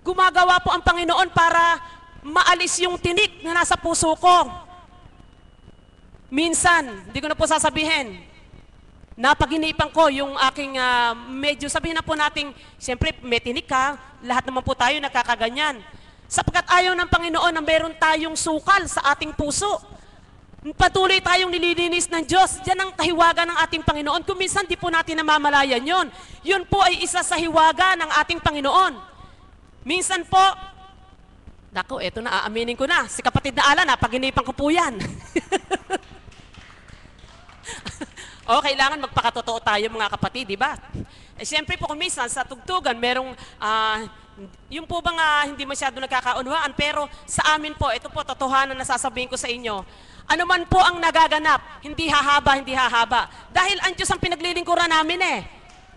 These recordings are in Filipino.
Gumagawa po ang Panginoon para maalis yung tinik na nasa puso ko. Minsan, hindi ko na po sasabihin, napaginipan ko yung aking medyo, sabihin na po natin, siyempre may tinik ka, lahat naman po tayo nakakaganyan. Sapagkat ayaw ng Panginoon na meron tayong sukal sa ating puso. Patuloy tayong nililinis ng Diyos. Diyan ang kahiwaga ng ating Panginoon. Kung minsan di po natin namamalayan yon. Yun po ay isa sa hiwaga ng ating Panginoon. Minsan po, naku, eto na, aaminin ko na. Si kapatid na Alan, napaginipan ko po yan. O, kailangan magpakatotoo tayo mga kapatid, di ba? Eh, siyempre po kung minsan sa tugtugan, merong, yung po bang hindi masyado nagkakaunawaan, pero sa amin po, ito po, totohanan na sasabihin ko sa inyo, ano man po ang nagaganap, hindi hahaba, hindi hahaba. Dahil ang Diyos ang pinaglilingkuran namin eh.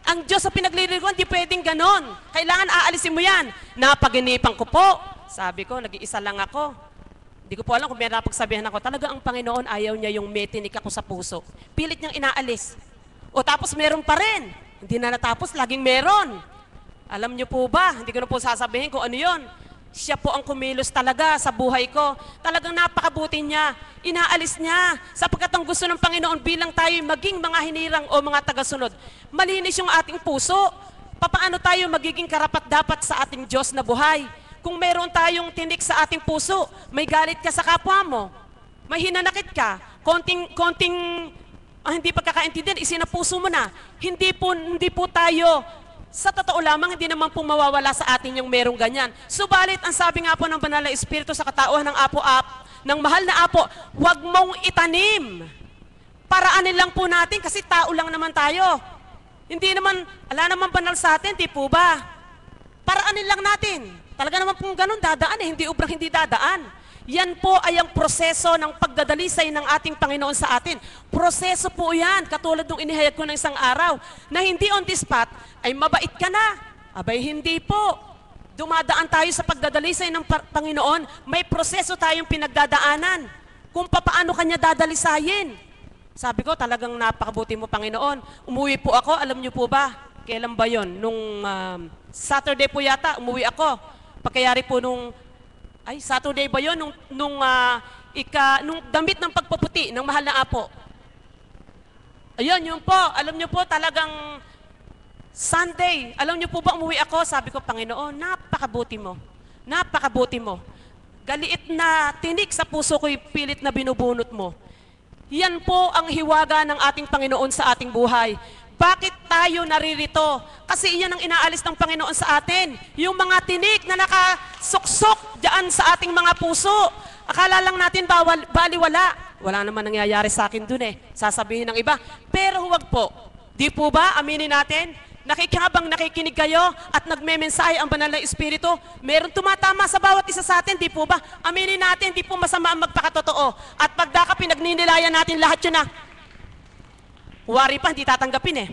Ang Diyos ang pinaglilingkuran, hindi pwedeng ganon. Kailangan aalisin mo yan. Napaginipan ko po. Sabi ko, nag-iisa lang ako. Hindi ko po alam kung may napagsabihan ako. Talaga ang Panginoon ayaw niya yung may tinik ako sa puso. Pilit niyang inaalis. O tapos meron pa rin. Hindi na natapos, laging meron. Alam niyo po ba, hindi ko na po sasabihin kung ano yon. Siya po ang kumilos talaga sa buhay ko. Talagang napakabuti niya. Inaalis niya. Sapagkat ang gusto ng Panginoon bilang tayo maging mga hinirang o mga tagasunod, malinis yung ating puso. Papaano tayo magiging karapat-dapat sa ating Diyos na buhay? Kung meron tayong tinik sa ating puso, may galit ka sa kapwa mo, may hinanakit ka, konting hindi pagkakaintindihan, isinapuso mo na. Hindi po tayo, sa totoo lamang, hindi naman po mawawala sa atin yung merong ganyan. Subalit, ang sabi nga po ng Banal na Espiritu sa katauhan ng ng mahal na Apo, huwag mong itanim. Paraanin lang po natin kasi tao lang naman tayo. Hindi naman, ala naman banal sa atin, di po ba? Paraanin lang natin. Talaga naman pong ganun, dadaan eh, hindi ubrang hindi dadaan. Yan po ay ang proseso ng pagdadalisay ng ating Panginoon sa atin. Proseso po yan, katulad nung inihayag ko ng isang araw, na hindi on the spot, ay mabait ka na. Abay, hindi po. Dumadaan tayo sa pagdadalisay ng Panginoon, may proseso tayong pinagdadaanan kung paano kanya dadalisayin. Sabi ko, talagang napakabuti mo, Panginoon. Umuwi po ako, alam niyo po ba, kailan ba yon? Nung Saturday po yata, umuwi ako. Pagkayari po nung Saturday ba yun? Nung damit ng pagpaputi ng mahal na Apo. Ayun, yun po. Alam niyo po, talagang Sunday. Alam niyo po ba, umuwi ako? Sabi ko, Panginoon, napakabuti mo. Napakabuti mo. Galiit na tinik sa puso ko'y pilit na binubunot mo. Yan po ang hiwaga ng ating Panginoon sa ating buhay. Bakit tayo naririto? Kasi iyan ang inaalis ng Panginoon sa atin. Yung mga tinik na nakasuksok dyan sa ating mga puso. Akala lang natin baliwala. Wala naman nangyayari sa akin dun eh. Sasabihin ng iba. Pero huwag po. Di po ba, aminin natin, habang nakikinig kayo at nagmemensahe ang Banal na Espiritu, meron tumatama sa bawat isa sa atin, di po ba? Aminin natin, di po masama ang magpakatotoo. At pagdaka pinagninilayan natin lahat yun na, wari pa, hindi tatanggapin eh.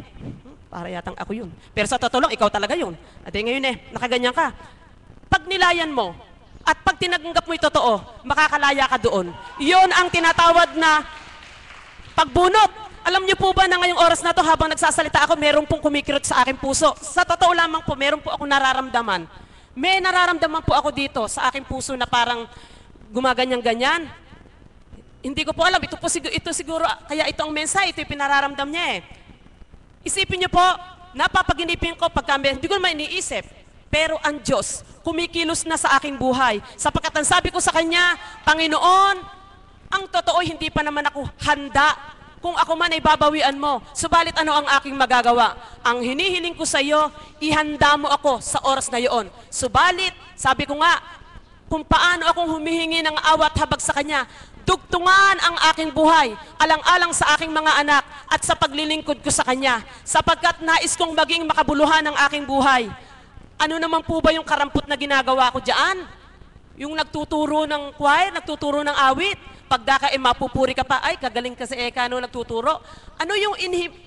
Para yatang ako yun. Pero sa totoo lang, ikaw talaga yun. At ngayon eh, nakaganyan ka. Pag nilayan mo, at pag tinanggap mo yung totoo, makakalaya ka doon. Yun ang tinatawag na pagbunot. Alam niyo po ba na ngayong oras na to, habang nagsasalita ako, meron pong kumikirot sa aking puso. Sa totoo lamang po, meron po ako nararamdaman. May nararamdaman po ako dito sa aking puso na parang gumaganyan-ganyan. Hindi ko po alam, ito siguro, kaya ito ang mensahe, ito yung pinararamdam niya eh. Isipin niyo po, napapaginipin ko pagka, hindi ko naman iniisip, pero ang Diyos, kumikilos na sa aking buhay. Sapagkat ang sabi ko sa Kanya, Panginoon, ang totoo, hindi pa naman ako handa. Kung ako man ay babawian mo, subalit ano ang aking magagawa? Ang hinihiling ko sa iyo, ihanda mo ako sa oras na iyon. Subalit, sabi ko nga, kung paano akong humihingi ng awat habag sa Kanya, dugtungan ang aking buhay, alang-alang sa aking mga anak at sa paglilingkod ko sa Kanya, sapagkat nais kong maging makabuluhan ng aking buhay. Ano naman po ba yung karampot na ginagawa ko dyan? Yung nagtuturo ng choir, nagtuturo ng awit, pagdaka mapupuri ka pa, ay kagaling ka sa Eka no nagtuturo. Ano yung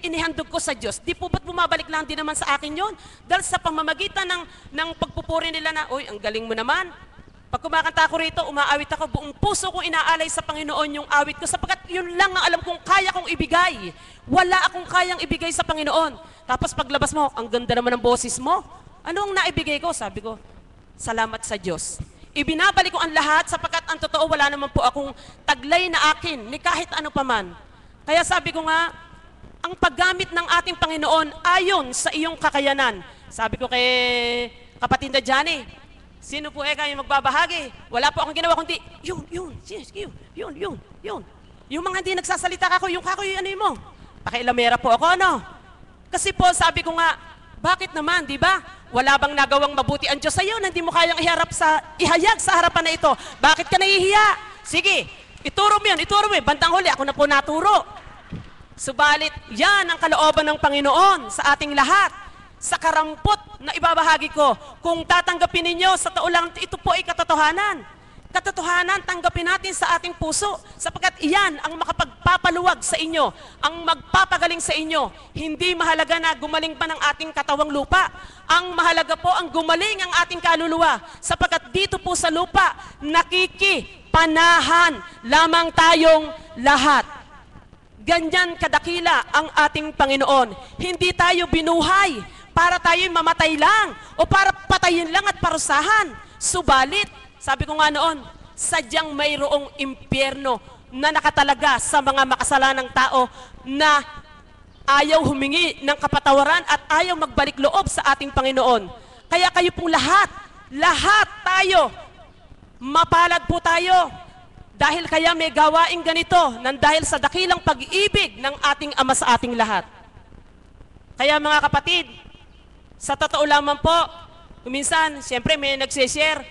inihandog ko sa Diyos? Di po ba't bumabalik lang din naman sa akin yon? Dahil sa pamamagitan ng pagpupuri nila na, uy, ang galing mo naman. Pag kumakanta ako rito, umaawit ako, buong puso kong inaalay sa Panginoon yung awit ko, sapagkat yun lang ang alam kong kaya kong ibigay. Wala akong kayang ibigay sa Panginoon. Tapos paglabas mo, ang ganda naman ng boses mo. Ano ang naibigay ko? Sabi ko, Salamat sa Diyos. Ibinabalik ko ang lahat sapagkat ang totoo wala naman po akong taglay na akin ni kahit ano paman. Kaya sabi ko nga, ang paggamit ng ating Panginoon ayon sa iyong kakayanan. Sabi ko kay kapatid na Johnny, sino po kayo magbabahagi? Wala po akong ginawa kundi, yun. Yung mga hindi nagsasalita kako, yung ano mo? Pakialamera po ako, ano? Kasi po, sabi ko nga, bakit naman, di ba? Wala bang nagawang mabuti ang Diyos sa iyo na hindi mo kayang ihayag sa harapan na ito? Bakit ka nahihiya? Sige, ituro mo yun. Bandang huli, ako na po naturo. Subalit, yan ang kalooban ng Panginoon sa ating lahat. Sa karampot na ibabahagi ko, kung tatanggapin ninyo sa taulang, ito po ay katotohanan. Katotohanan, tanggapin natin sa ating puso sapagkat iyan ang makapagpapaluwag sa inyo, ang magpapagaling sa inyo. Hindi mahalaga na gumaling pa ng ating katawang lupa. Ang mahalaga po ang gumaling ang ating kaluluwa sapagkat dito po sa lupa, nakikipanahan lamang tayong lahat. Ganyan kadakila ang ating Panginoon. Hindi tayo binuhay para tayo mamatay lang o para patayin lang at parusahan. Subalit, sabi ko nga noon, sadyang mayroong impyerno na nakatalaga sa mga makasalanang tao na ayaw humingi ng kapatawaran at ayaw magbalik loob sa ating Panginoon. Kaya kayo pong lahat tayo, mapalad po tayo. Dahil kaya may gawaing ganito, nang dahil sa dakilang pag-ibig ng ating Ama sa ating lahat. Kaya mga kapatid, sa totoo lamang po, minsan, siyempre may nagsishare,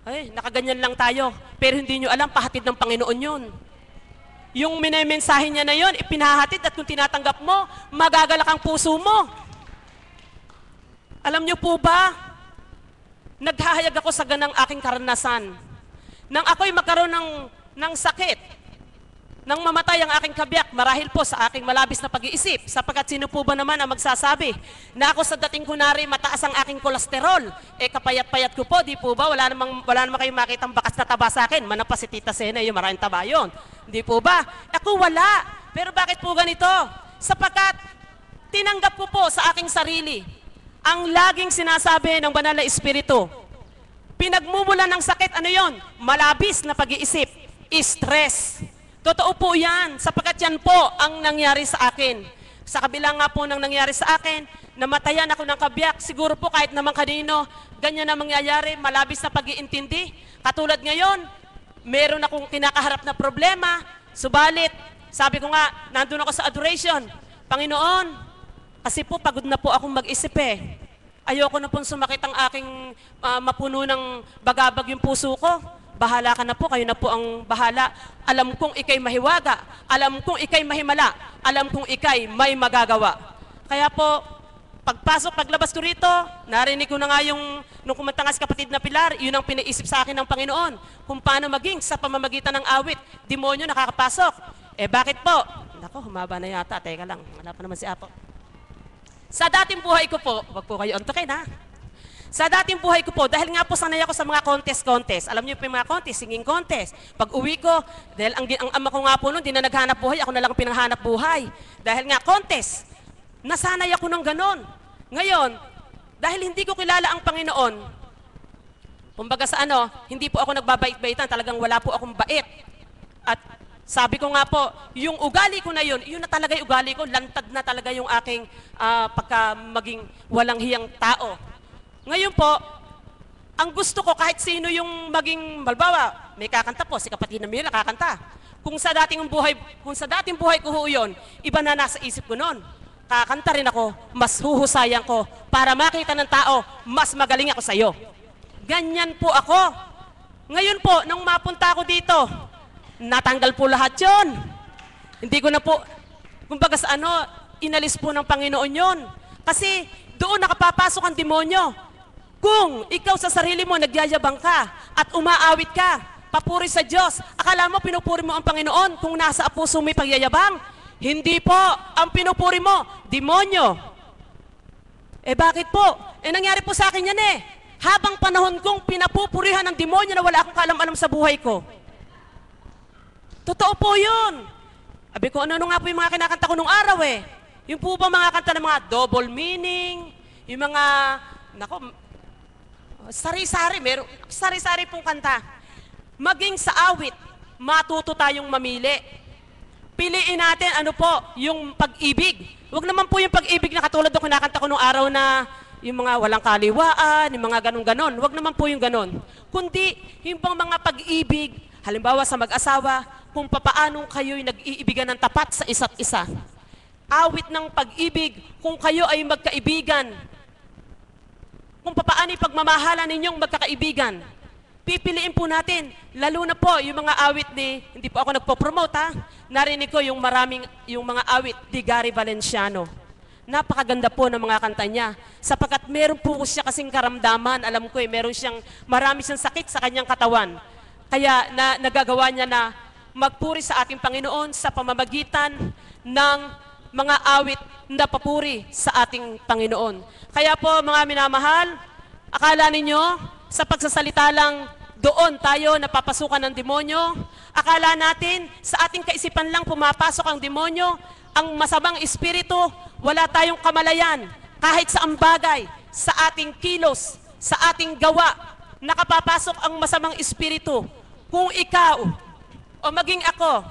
ay, nakaganyan lang tayo. Pero hindi nyo alam, pahatid ng Panginoon yun. Yung minemensahe niya na yun, ipinahatid at kung tinatanggap mo, magagalak ang puso mo. Alam nyo po ba, naghahayag ako sa ganang aking karanasan. Nang ako'y magkaroon ng sakit, nang mamatay ang aking kabiyak, marahil po sa aking malabis na pag-iisip, sapagkat sino po ba naman ang magsasabi na ako sa dating kunwari mataas ang aking kolesterol, kapayat-payat ko po, di po ba? Wala namang kayong makitang bakas na taba sa akin, manapa si Tita Sena, yung maraming taba yun. Di po ba? Ako wala. Pero bakit po ganito? Sapagkat tinanggap ko po sa aking sarili ang laging sinasabi ng Banal na Espiritu. Pinagmumulan ng sakit, ano yon? Malabis na pag-iisip, stress. Totoo po yan, sapagkat yan po ang nangyari sa akin. Sa kabila nga po ng nangyari sa akin, namatayan ako ng kabiyak, siguro po kahit naman kanino, ganyan na mangyayari, malabis na pag-iintindi. Katulad ngayon, meron akong kinakaharap na problema, subalit, sabi ko nga, nandun ako sa adoration, Panginoon, kasi po pagod na po akong mag-isip eh. Ayoko na pong sumakit ang aking mapuno ng bagabag yung puso ko. Bahala ka na po, kayo na po ang bahala. Alam kong ikay mahiwaga, alam kong ikay mahimala, alam kong ikay may magagawa. Kaya po, paglabas ko rito, narinig ko na nga nung kumanta nga si kapatid na Pilar, yun ang pinaisip sa akin ng Panginoon, kung paano maging sa pamamagitan ng awit, demonyo nakakapasok. Bakit po? Nako, humaba na yata, teka lang, wala pa naman si Apo. Sa dating buhay ko po, wag po kayo antukin ha. Sa dating buhay ko po, dahil nga po sanay ako sa mga contest. Alam niyo po yung mga contest, singing contest. Pag uwi ko, dahil ang ama ko nga po noon, di na naghanap buhay, ako na lang pinanghanap buhay. Dahil nga contest, nasanay ako ng ganon. Ngayon, dahil hindi ko kilala ang Panginoon, kumbaga sa hindi po ako nagbabait-baitan, talagang wala po akong bait. At sabi ko nga po, yung ugali ko na yun na talaga yung ugali ko, lantad na talaga yung aking pagka maging walang hiyang tao. Ngayon po, ang gusto ko kahit sino yung maging, balbawa, may kakanta po, si kapatid na Mira kakanta. Kung sa dating buhay ko ho yun, iba na nasa isip ko noon. Kakanta rin ako, mas huhusayan ko, para makita ng tao, mas magaling ako sa'yo. Ganyan po ako. Ngayon po, nung mapunta ako dito, natanggal po lahat yun. Hindi ko na po, kumbaga sa inalis po ng Panginoon yun. Kasi doon nakapapasok ang demonyo. Kung ikaw sa sarili mo nagyayabang ka at umaawit ka, papuri sa Diyos, akala mo pinupuri mo ang Panginoon kung nasa puso mo may pagyayabang? Hindi po. Ang pinupuri mo, demonyo. Bakit po? Nangyari po sa akin yan Habang panahon kong pinapupurihan ng demonyo na wala akong kaalam-alam sa buhay ko. Totoo po yun. Sabi ko, ano nga po yung mga kinakanta ko nung araw Yung po ba mga kanta ng mga double meaning, yung mga, nako, Sari-sari, meron, sari-sari pong kanta. Maging sa awit, matuto tayong mamili. Piliin natin ano po, yung pag-ibig. Huwag naman po yung pag-ibig na katulad ng kinakanta ko nung araw na yung mga walang kaliwaan, yung mga ganon-ganon. Huwag naman po yung ganon. Kundi yung pang mga pag-ibig, halimbawa sa mag-asawa, kung papaanong kayo'y nag-iibigan ng tapat sa isa't isa. Awit ng pag-ibig, kung kayo ay magkaibigan. Kung papaano yung pagmamahala ninyong magkakaibigan. Pipiliin po natin, lalo na po yung mga awit ni, hindi po ako nagpo-promote ha, narinig ko yung mga awit ni Gary Valenciano. Napakaganda po ng mga kanta niya, sapagkat meron po siya kasing karamdaman, alam ko marami siyang sakit sa kanyang katawan. Kaya nagagawa niya na magpuri sa ating Panginoon sa pamamagitan ng mga awit na papuri sa ating Panginoon. Kaya po mga minamahal, akala ninyo, sa pagsasalita lang, doon tayo napapasukan ng demonyo. Akala natin, sa ating kaisipan lang pumapasok ang demonyo, ang masamang espiritu, wala tayong kamalayan. Kahit sa bagay, sa ating kilos, sa ating gawa, nakapapasok ang masamang espiritu. Kung ikaw, o maging ako,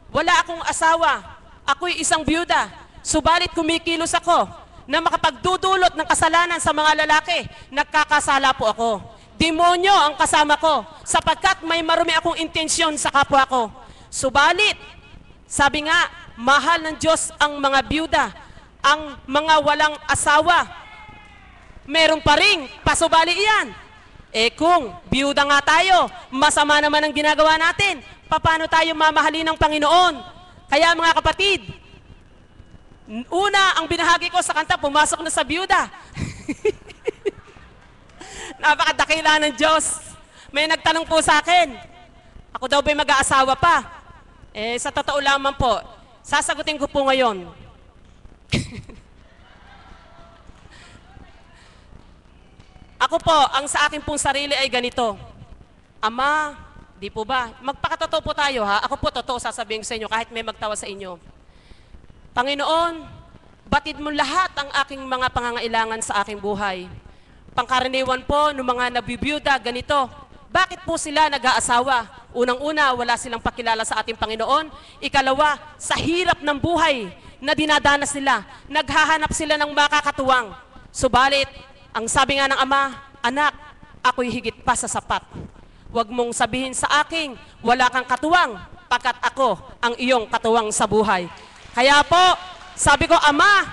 wala akong asawa, ako'y isang byuda, subalit kumikilos ako, na makapagdudulot ng kasalanan sa mga lalaki, nagkakasala po ako. Demonyo ang kasama ko, sapagkat may marumi akong intensyon sa kapwa ko. Subalit, sabi nga, mahal ng Diyos ang mga byuda, ang mga walang asawa. Meron pa ring pasubali iyan. Kung byuda nga tayo, masama naman ang ginagawa natin, paano tayo mamahalin ng Panginoon? Kaya mga kapatid, una, ang binahagi ko sa kanta, pumasok na sa byuda. Napakadakila ng Diyos. May nagtanong po sa akin, ako daw ba'y mag-aasawa pa? Sa totoo lamang po, sasagutin ko po ngayon. Ako po, ang sa akin pong sarili ay ganito. Ama, di po ba? Magpakatotoo po tayo ha. Ako po totoo sasabihin sa inyo kahit may magtawa sa inyo. Panginoon, batid mo lahat ang aking mga pangangailangan sa aking buhay. Pangkaraniwan po ng mga nabibiyuda, ganito. Bakit po sila nag-aasawa? Unang-una, wala silang pakilala sa ating Panginoon. Ikalawa, sa hirap ng buhay na dinadanas nila, naghahanap sila ng makakatuwang. Subalit, ang sabi nga ng Ama, anak, ako'y higit pa sa sapat. Huwag mong sabihin sa akin, wala kang katuwang, pagkat ako ang iyong katuwang sa buhay. Kaya po, sabi ko, Ama,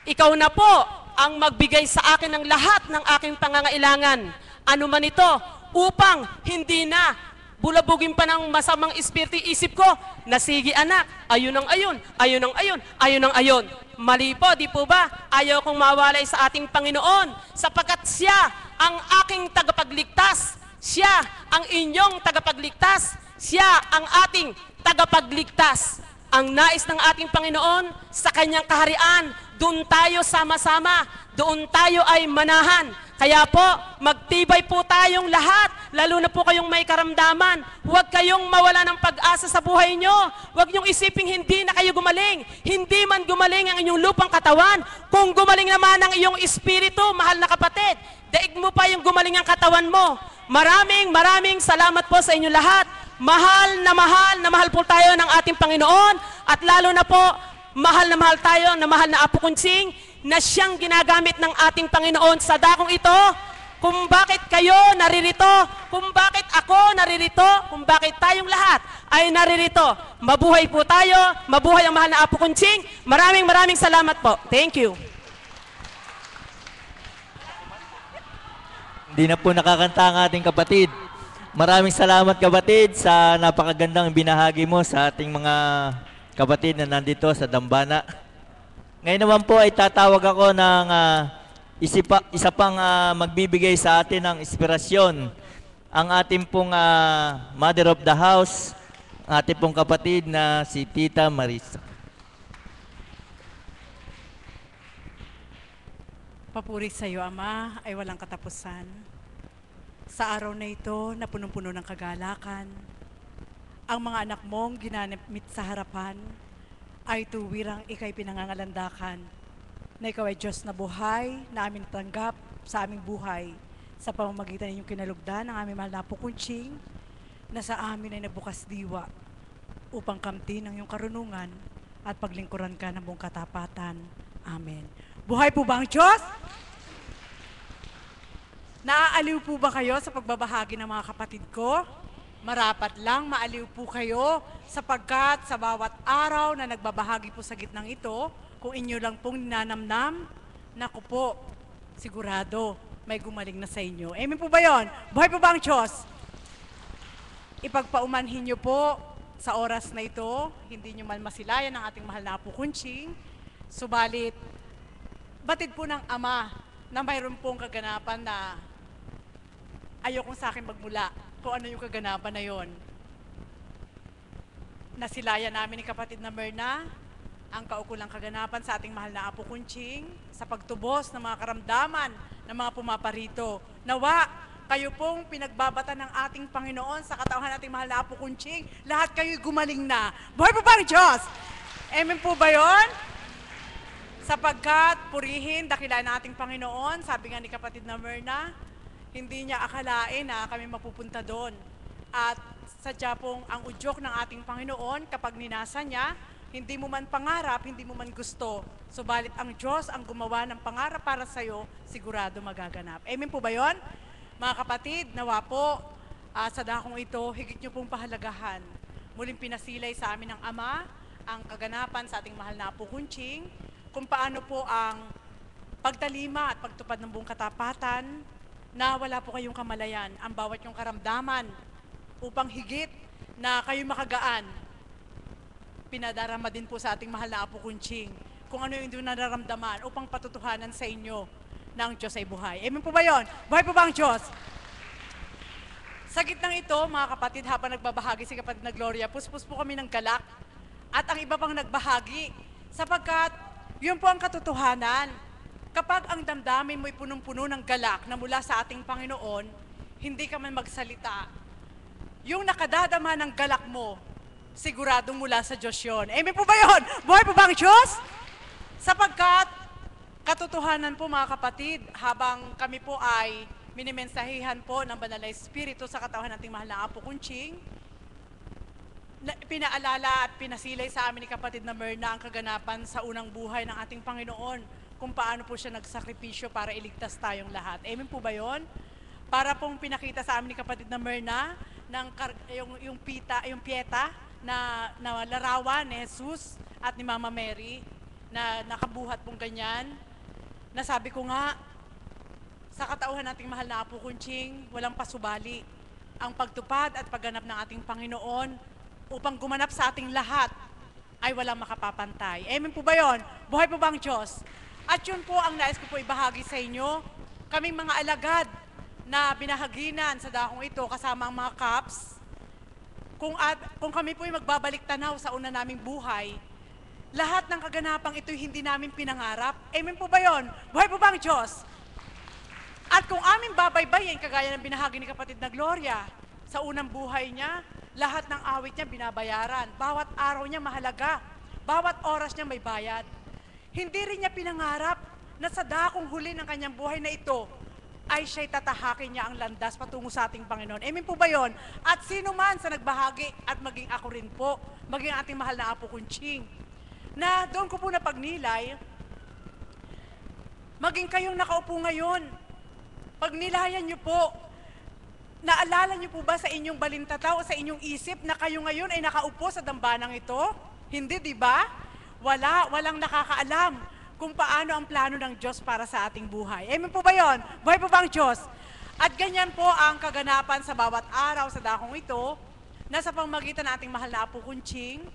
ikaw na po ang magbigay sa akin ng lahat ng aking pangangailangan. Ano man ito, upang hindi na bulabugin pa ng masamang espiritu isip ko, na sige anak, ayun ang ayun, ayun ang ayun, ayun ang ayun. Mali po, di po ba? Ayaw kong mawalay sa ating Panginoon, sapagkat siya ang aking tagapagligtas, siya ang inyong tagapagligtas, siya ang ating tagapagligtas. Ang nais ng ating Panginoon sa kanyang kaharian, doon tayo sama-sama, doon tayo ay manahan. Kaya po, magtibay po tayong lahat, lalo na po kayong may karamdaman. Huwag kayong mawala ng pag-asa sa buhay nyo. Huwag nyong isiping hindi na kayo gumaling. Hindi man gumaling ang inyong lupang katawan. Kung gumaling naman ang iyong espiritu, mahal na kapatid, daig mo pa yung gumaling ang katawan mo. Maraming salamat po sa inyo lahat. Mahal na mahal po tayo ng ating Panginoon, at lalo na po, mahal tayo na mahal na Apo Kunsing, na siyang ginagamit ng ating Panginoon sa dakong ito, kung bakit kayo naririto, kung bakit ako naririto, kung bakit tayong lahat ay naririto. Mabuhay po tayo, mabuhay ang mahal na Apo Kunsing. Maraming salamat po. Thank you. Hindi na po nakakanta ang ating kapatid. Maraming salamat kapatid sa napakagandang binahagi mo sa ating mga kapatid na nandito sa Dambana. Ngayon naman po ay tatawag ako ng isa pang magbibigay sa atin ng inspirasyon. Ang ating pong Mother of the House, ang ating pong kapatid na si Tita Marisa. Papuri sa iyo, Ama, ay walang katapusan. Sa araw na ito na punong-puno ng kagalakan, ang mga anak mong ginamit sa harapan ay tuwirang ika'y pinangangalandakan na ikaw ay Diyos na buhay na amin tanggap sa aming buhay sa pamamagitan ng inyong kinalugdan ng aming mahal na Apo Kunching, na sa amin ay nabukas diwa upang kamtin ang iyong karunungan at paglingkuran ka ng buong katapatan. Amen. Buhay po ba ang Diyos? Naaaliw po ba kayo sa pagbabahagi ng mga kapatid ko? Marapat lang maaliw po kayo sapagkat sa bawat araw na nagbabahagi po sa gitnang ito, kung inyo lang pong ninanamnam, naku po, sigurado may gumaling na sa inyo. Amen po ba yun? Buhay po ba ang Diyos? Ipagpaumanhin niyo po sa oras na ito, hindi niyo man masilayan ang ating mahal na Apo Kunching, subalit, batid po ng Ama na mayroon pong kaganapan na ayokong sa akin magmula kung ano yung kaganapan na yon. Nasilayan namin ni kapatid na Myrna ang kaukulang kaganapan sa ating mahal na Apo Kunching sa pagtubos ng mga karamdaman ng mga pumaparito. Nawa, kayo pong pinagbabata ng ating Panginoon sa katawan nating mahal na Apo Kunching, lahat kayo'y gumaling na. Buhay po ba ang Diyos? Amen po ba yon? Sapagkat purihin, dakilain ng ating Panginoon, sabi nga ni kapatid na Myrna, hindi niya akalain na kami mapupunta doon. At sadya pong ang udyok ng ating Panginoon, kapag ninasa niya, hindi mo man pangarap, hindi mo man gusto. Subalit ang Diyos ang gumawa ng pangarap para sa'yo, sigurado magaganap. Amen po ba yon? Mga kapatid, nawa po, sa dakong ito, higit niyo pong pahalagahan. Muling pinasilay sa amin ng Ama, ang kaganapan sa ating mahal na Apo Kunching, kung paano po ang pagtalima at pagtupad ng buong katapatan, na wala po kayong kamalayan ang bawat yung karamdaman upang higit na kayo makagaan. Pinadarama din po sa ating mahal na Apo Kunching kung ano yung nararamdaman upang patutuhanan sa inyo na ang Diyos ay buhay. Amen po ba yun? Buhay po ba ang Diyos? Sa gitnang ito, mga kapatid, habang nagbabahagi si kapatid na Gloria, puspos po kami ng galak at ang iba pang nagbahagi sapagkat yun po ang katotohanan. Kapag ang damdamin mo'y punong-puno ng galak na mula sa ating Panginoon, hindi ka man magsalita. Yung nakadadama ng galak mo, siguradong mula sa Diyos yun. Amen po ba yun? Buhay po ba ang Diyos? Sapagkat, katotohanan po mga kapatid, habang kami po ay minimensahihan po ng Banal na Espiritu sa katawan nating mahal na Apo Kunching, pinaalala at pinasilay sa amin ni kapatid na Myrna ang kaganapan sa unang buhay ng ating Panginoon, kung paano po siya nagsakripisyo para iligtas tayong lahat. Amen po ba yun? Para pong pinakita sa amin ni kapatid na Myrna ng yung pieta na larawan ni Jesus at ni Mama Mary na nakabuhat pong ganyan. Nasabi ko nga, sa katauhan nating mahal na Apo Kunching, walang pasubali ang pagtupad at pagganap ng ating Panginoon upang gumanap sa ating lahat ay walang makapapantay. Amen po ba yun? Buhay po ba ang Diyos? At yun po ang nais ko po ibahagi sa inyo. Kaming mga alagad na binahaginan sa dakong ito kasama ang mga caps, kung kami po ay magbabalik tanaw sa una naming buhay, lahat ng kaganapang ito hindi namin pinangarap. Amen po ba yun? Buhay po ba ang Diyos? At kung aming babaybayin, kagaya ng binahagi ni kapatid na Gloria, sa unang buhay niya, lahat ng awit niya binabayaran. Bawat araw niya mahalaga. Bawat oras niya may bayad. Hindi rin niya pinangarap na sa dakong huli ng kanyang buhay na ito ay siya'y tatahakin niya ang landas patungo sa ating Panginoon. Amen po ba yun? At sino man sa nagbahagi at maging ako rin po, maging ating mahal na Apo Kunching, na doon ko po na pagnilay, maging kayong nakaupo ngayon, pagnilayan niyo po, naalala niyo po ba sa inyong balintataw o sa inyong isip na kayo ngayon ay nakaupo sa dambanang ito? Hindi, di ba? Walang nakakaalam kung paano ang plano ng Diyos para sa ating buhay. Amen po ba yun? Buhay po ba ang Diyos? At ganyan po ang kaganapan sa bawat araw sa dakong ito, na sa pamamagitan ng ating mahal na Apo Kunching,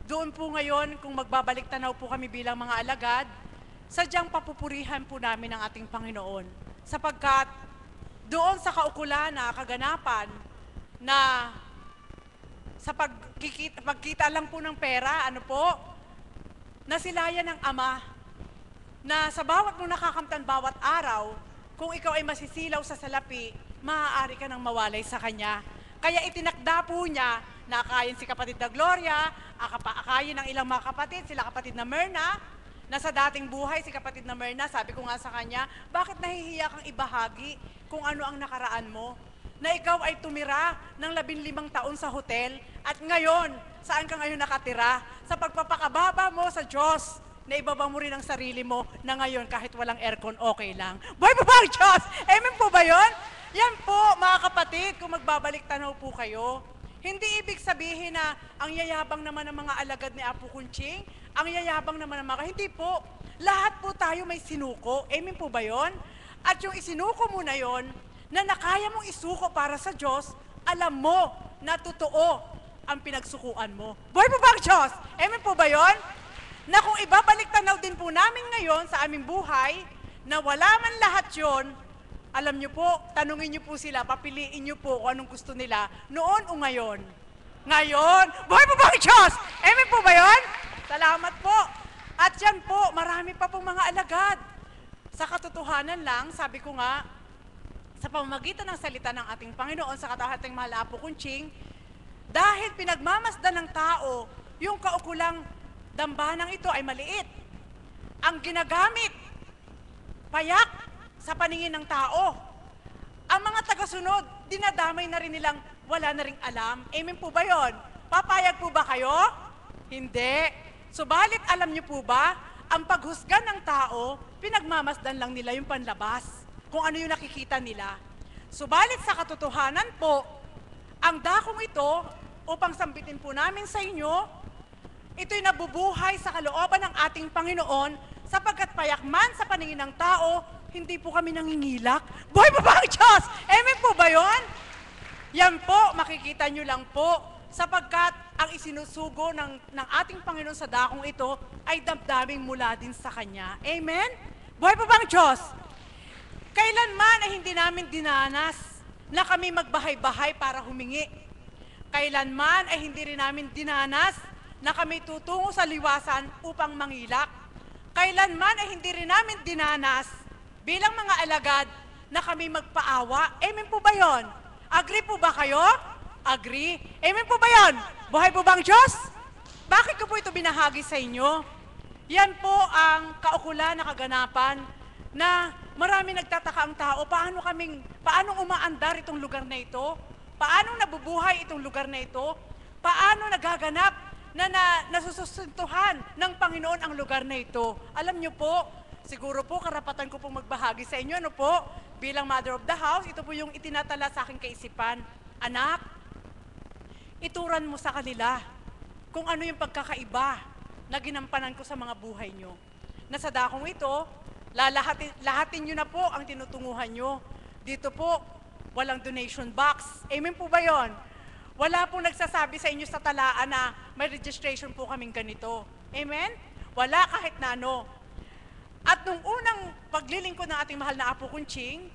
doon po ngayon, kung magbabalik tanaw po kami bilang mga alagad, sadyang papupurihan po namin ang ating Panginoon. Sapagkat doon sa kaukulan na kaganapan na sa pagkita lang po ng pera, ano po, nasilayan ng Ama na sa bawat mong nakakamtan bawat araw, kung ikaw ay masisilaw sa salapi, maaari ka nang mawalay sa Kanya. Kaya itinakda po niya na akayin si kapatid na Gloria, akayin ng ilang mga kapatid, sila kapatid na Myrna, Na sa dating buhay, si kapatid na Myrna, sabi ko nga sa kanya, bakit nahihiya kang ibahagi kung ano ang nakaraan mo? Na ikaw ay tumira ng 15 taon sa hotel at ngayon, saan ka ngayon nakatira? Sa pagpapakababa mo sa Diyos, na ibaba mo rin ang sarili mo na ngayon kahit walang aircon, okay lang. Boy pa ba ang Diyos? Amen po ba yun? Yan po, mga kapatid, kung magbabalik tanaw po kayo, hindi ibig sabihin na ang yayabang naman ng mga alagad ni Apo Kunching, ang yayabang naman ng mga, hindi po. Lahat po tayo may sinuko. Amen po ba yun? At yung isinuko mo na yon, na nakaya mong isuko para sa Diyos, alam mo na totoo ang pinagsukuan mo. Boy po ba ang Diyos? Amen po ba yun? Na kung ibabalik tanaw din po namin ngayon sa aming buhay, na wala man lahat yon, alam niyo po, tanungin niyo po sila, papiliin niyo po kung anong gusto nila, noon o ngayon. Ngayon, buhay po ba ang Diyos? Amen po ba yun? Salamat po. At yan po, marami pa pong mga alagad. Sa katotohanan lang, sabi ko nga, sa pamamagitan ng salita ng ating Panginoon, sa katahating mahal na Apo Kunching, dahil pinagmamasdan ng tao, yung kaukulang dambanang ito ay maliit. Ang ginagamit, payak, sa paningin ng tao. Ang mga tagasunod, dinadamay na rin nilang wala na ring alam. Amen po ba yun? Papayag po ba kayo? Hindi. Subalit alam niyo po ba, ang paghusga ng tao, pinagmamasdan lang nila yung panlabas, kung ano yung nakikita nila. Subalit sa katotohanan po, ang dakong ito, upang sambitin po namin sa inyo, ito'y nabubuhay sa kalooban ng ating Panginoon, sapagkat payakman sa paningin ng tao, hindi po kami nangingilak. Buhay pa ba ang Diyos? Amen po ba yun? Yan po, makikita nyo lang po, sapagkat ang isinusugo ng ating Panginoon sa dakong ito ay damdaming mula din sa Kanya. Amen? Buhay pa ba ang Diyos? Kailanman ay hindi namin dinanas na kami magbahay-bahay para humingi. Kailanman ay hindi rin namin dinanas na kami tutungo sa liwasan upang mangilak. Kailanman ay hindi rin namin dinanas bilang mga alagad na kami magpaawa. Amen po ba yun? Agree po ba kayo? Agree? Amen po ba yun? Buhay po ba ang Diyos? Bakit ko po ito binahagi sa inyo? Yan po ang kaukulan na kaganapan na marami nagtataka ang tao, paano umaandar itong lugar na ito? Paano nabubuhay itong lugar na ito? Paano nagaganap na nasususuntuhan ng Panginoon ang lugar na ito? Alam niyo po, siguro po karapatan ko pong magbahagi sa inyo, ano po? Bilang mother of the house, ito po yung itinatala sa aking kaisipan. Anak, ituran mo sa kanila kung ano yung pagkakaiba na ginampanan ko sa mga buhay nyo. Na sa dakong ito, lahatin nyo na po ang tinutunguhan nyo. Dito po, walang donation box. Amen po ba yon? Wala pong nagsasabi sa inyo sa talaan na may registration po kaming ganito. Amen? Wala kahit na ano. At nung unang paglilingkod ng ating mahal na Apo Kunching,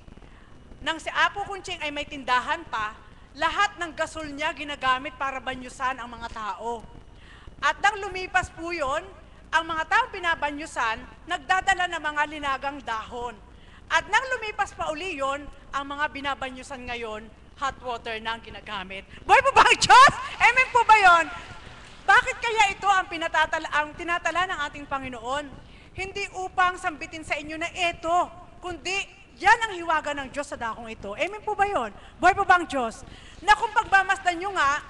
nang si Apo Kunching ay may tindahan pa, lahat ng gasol niya ginagamit para banyusan ang mga tao. At nang lumipas po yun, ang mga taong binabanyusan, nagdadala ng mga linagang dahon. At nang lumipas pa uli yun, ang mga binabanyusan ngayon, hot water na ang ginagamit. Boy po ba ang Diyos? Amen po ba yun? Bakit kaya ito ang tinatala ng ating Panginoon? Hindi upang sambitin sa inyo na ito, kundi yan ang hiwaga ng Diyos sa dakong ito. Amen po ba yun? Buhay po ba ang Diyos? Na kung pagmamasdan nyo nga,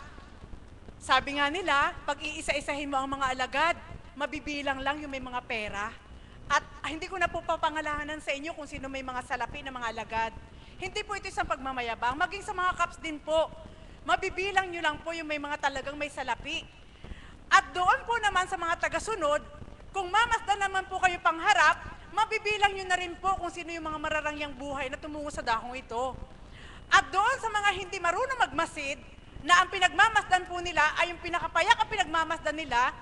sabi nga nila, pag iisa-isahin mo ang mga alagad, mabibilang lang yung may mga pera. At hindi ko na po papangalanan sa inyo kung sino may mga salapi na mga alagad. Hindi po ito isang pagmamayabang, maging sa mga cups din po. Mabibilang nyo lang po yung may mga talagang may salapi. At doon po naman sa mga tagasunod, kung mamasdan naman po kayo pangharap, mabibilang nyo na rin po kung sino yung mga mararangyang buhay na tumungo sa dakong ito. At doon sa mga hindi marunong magmasid, na ang pinagmamasdan po nila ay yung pinakapayak ang pinagmamasdan nila,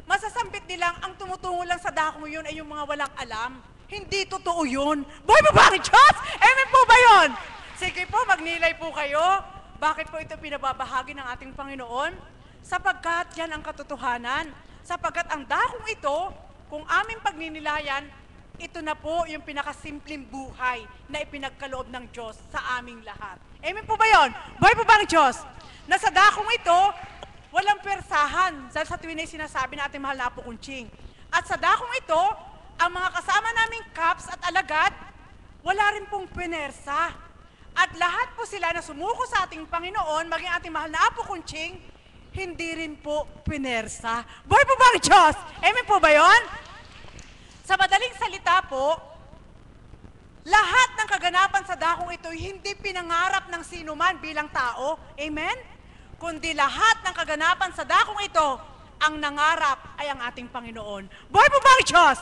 masasambit nilang ang tumutungo lang sa dakong yun ay yung mga walang alam. Hindi totoo yun. Buhay po ba ang Diyos? Amen po ba yun? Sige po, magnilay po kayo. Bakit po ito pinababahagi ng ating Panginoon? Sapagkat yan ang katotohanan. Sapagkat ang dakong ito, kung aming pagninilayan, ito na po yung pinakasimpleng buhay na ipinagkaloob ng Diyos sa aming lahat. Amen po ba yun? Buhay po ba ang Diyos? Na sa dakong ito, walang persahan sa tuwin na sinasabi na ating mahal na Apo Kunching. At sa dakong ito, ang mga kasama naming Caps at alagad, wala rin pong pinersa. At lahat po sila na sumuko sa ating Panginoon, maging ating mahal na Apo Kunching, hindi rin po pinersa. Buhay po ba ang Diyos? Amen po ba yun? Sa madaling salita po, lahat ng kaganapan sa dakong ito hindi pinangarap ng sino man bilang tao. Amen? Kundi lahat ng kaganapan sa dakong ito, ang nangarap ay ang ating Panginoon. Buhay po ba ang Diyos?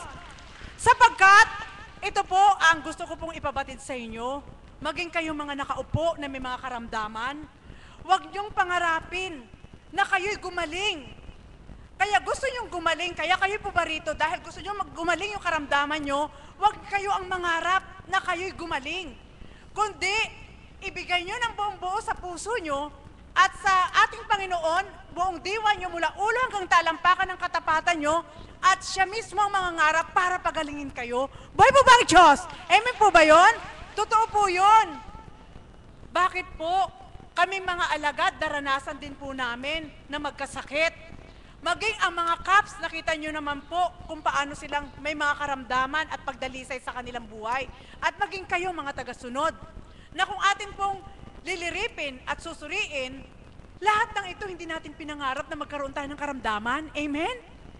Sapagkat, ito po ang gusto ko pong ipabatid sa inyo, maging kayo mga nakaupo na may mga karamdaman, huwag niyong pangarapin na kayo'y gumaling. Kaya gusto niyong gumaling, kaya kayo po ba rito, dahil gusto niyong gumaling yung karamdaman niyo, huwag kayo ang mangarap na kayo'y gumaling. Kundi, ibigay niyo ng buong buo sa puso niyo at sa ating Panginoon, buong diwa niyo mula ulo hanggang talampakan ng katapatan niyo, at siya mismo ang mangangarap para pagalingin kayo. Buhay po ba ang Diyos? Amen po ba yun? Totoo po yun. Bakit po? Kami mga alagad, daranasan din po namin na magkasakit. Maging ang mga Caps, nakita nyo naman po kung paano silang may mga karamdaman at pagdalisay sa kanilang buhay. At maging kayo mga tagasunod, na kung atin pong liliripin at susuriin, lahat ng ito hindi natin pinangarap na magkaroon tayo ng karamdaman. Amen?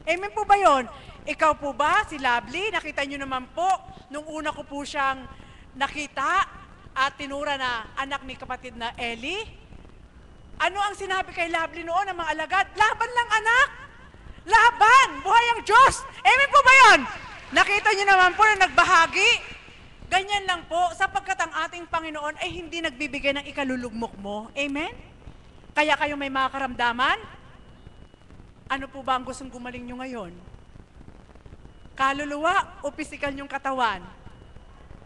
Amen po ba yun? Ikaw po ba, si Lovely, nakita nyo naman po, nung una ko po siyang nakita at tinura na anak ni kapatid na Ellie. Ano ang sinabi kay Lovely noon ng mga alagad? Laban lang anak! Laban! Buhay ang Diyos! Amen po ba yun? Nakita nyo naman po na nagbahagi. Ganyan lang po, sapagkat ang ating Panginoon ay hindi nagbibigay ng ikalulugmok mo. Amen? Kaya kayo may mga karamdaman? Ano po ba ang gustong gumaling nyo ngayon? Kaluluwa o pisikal nyong katawan?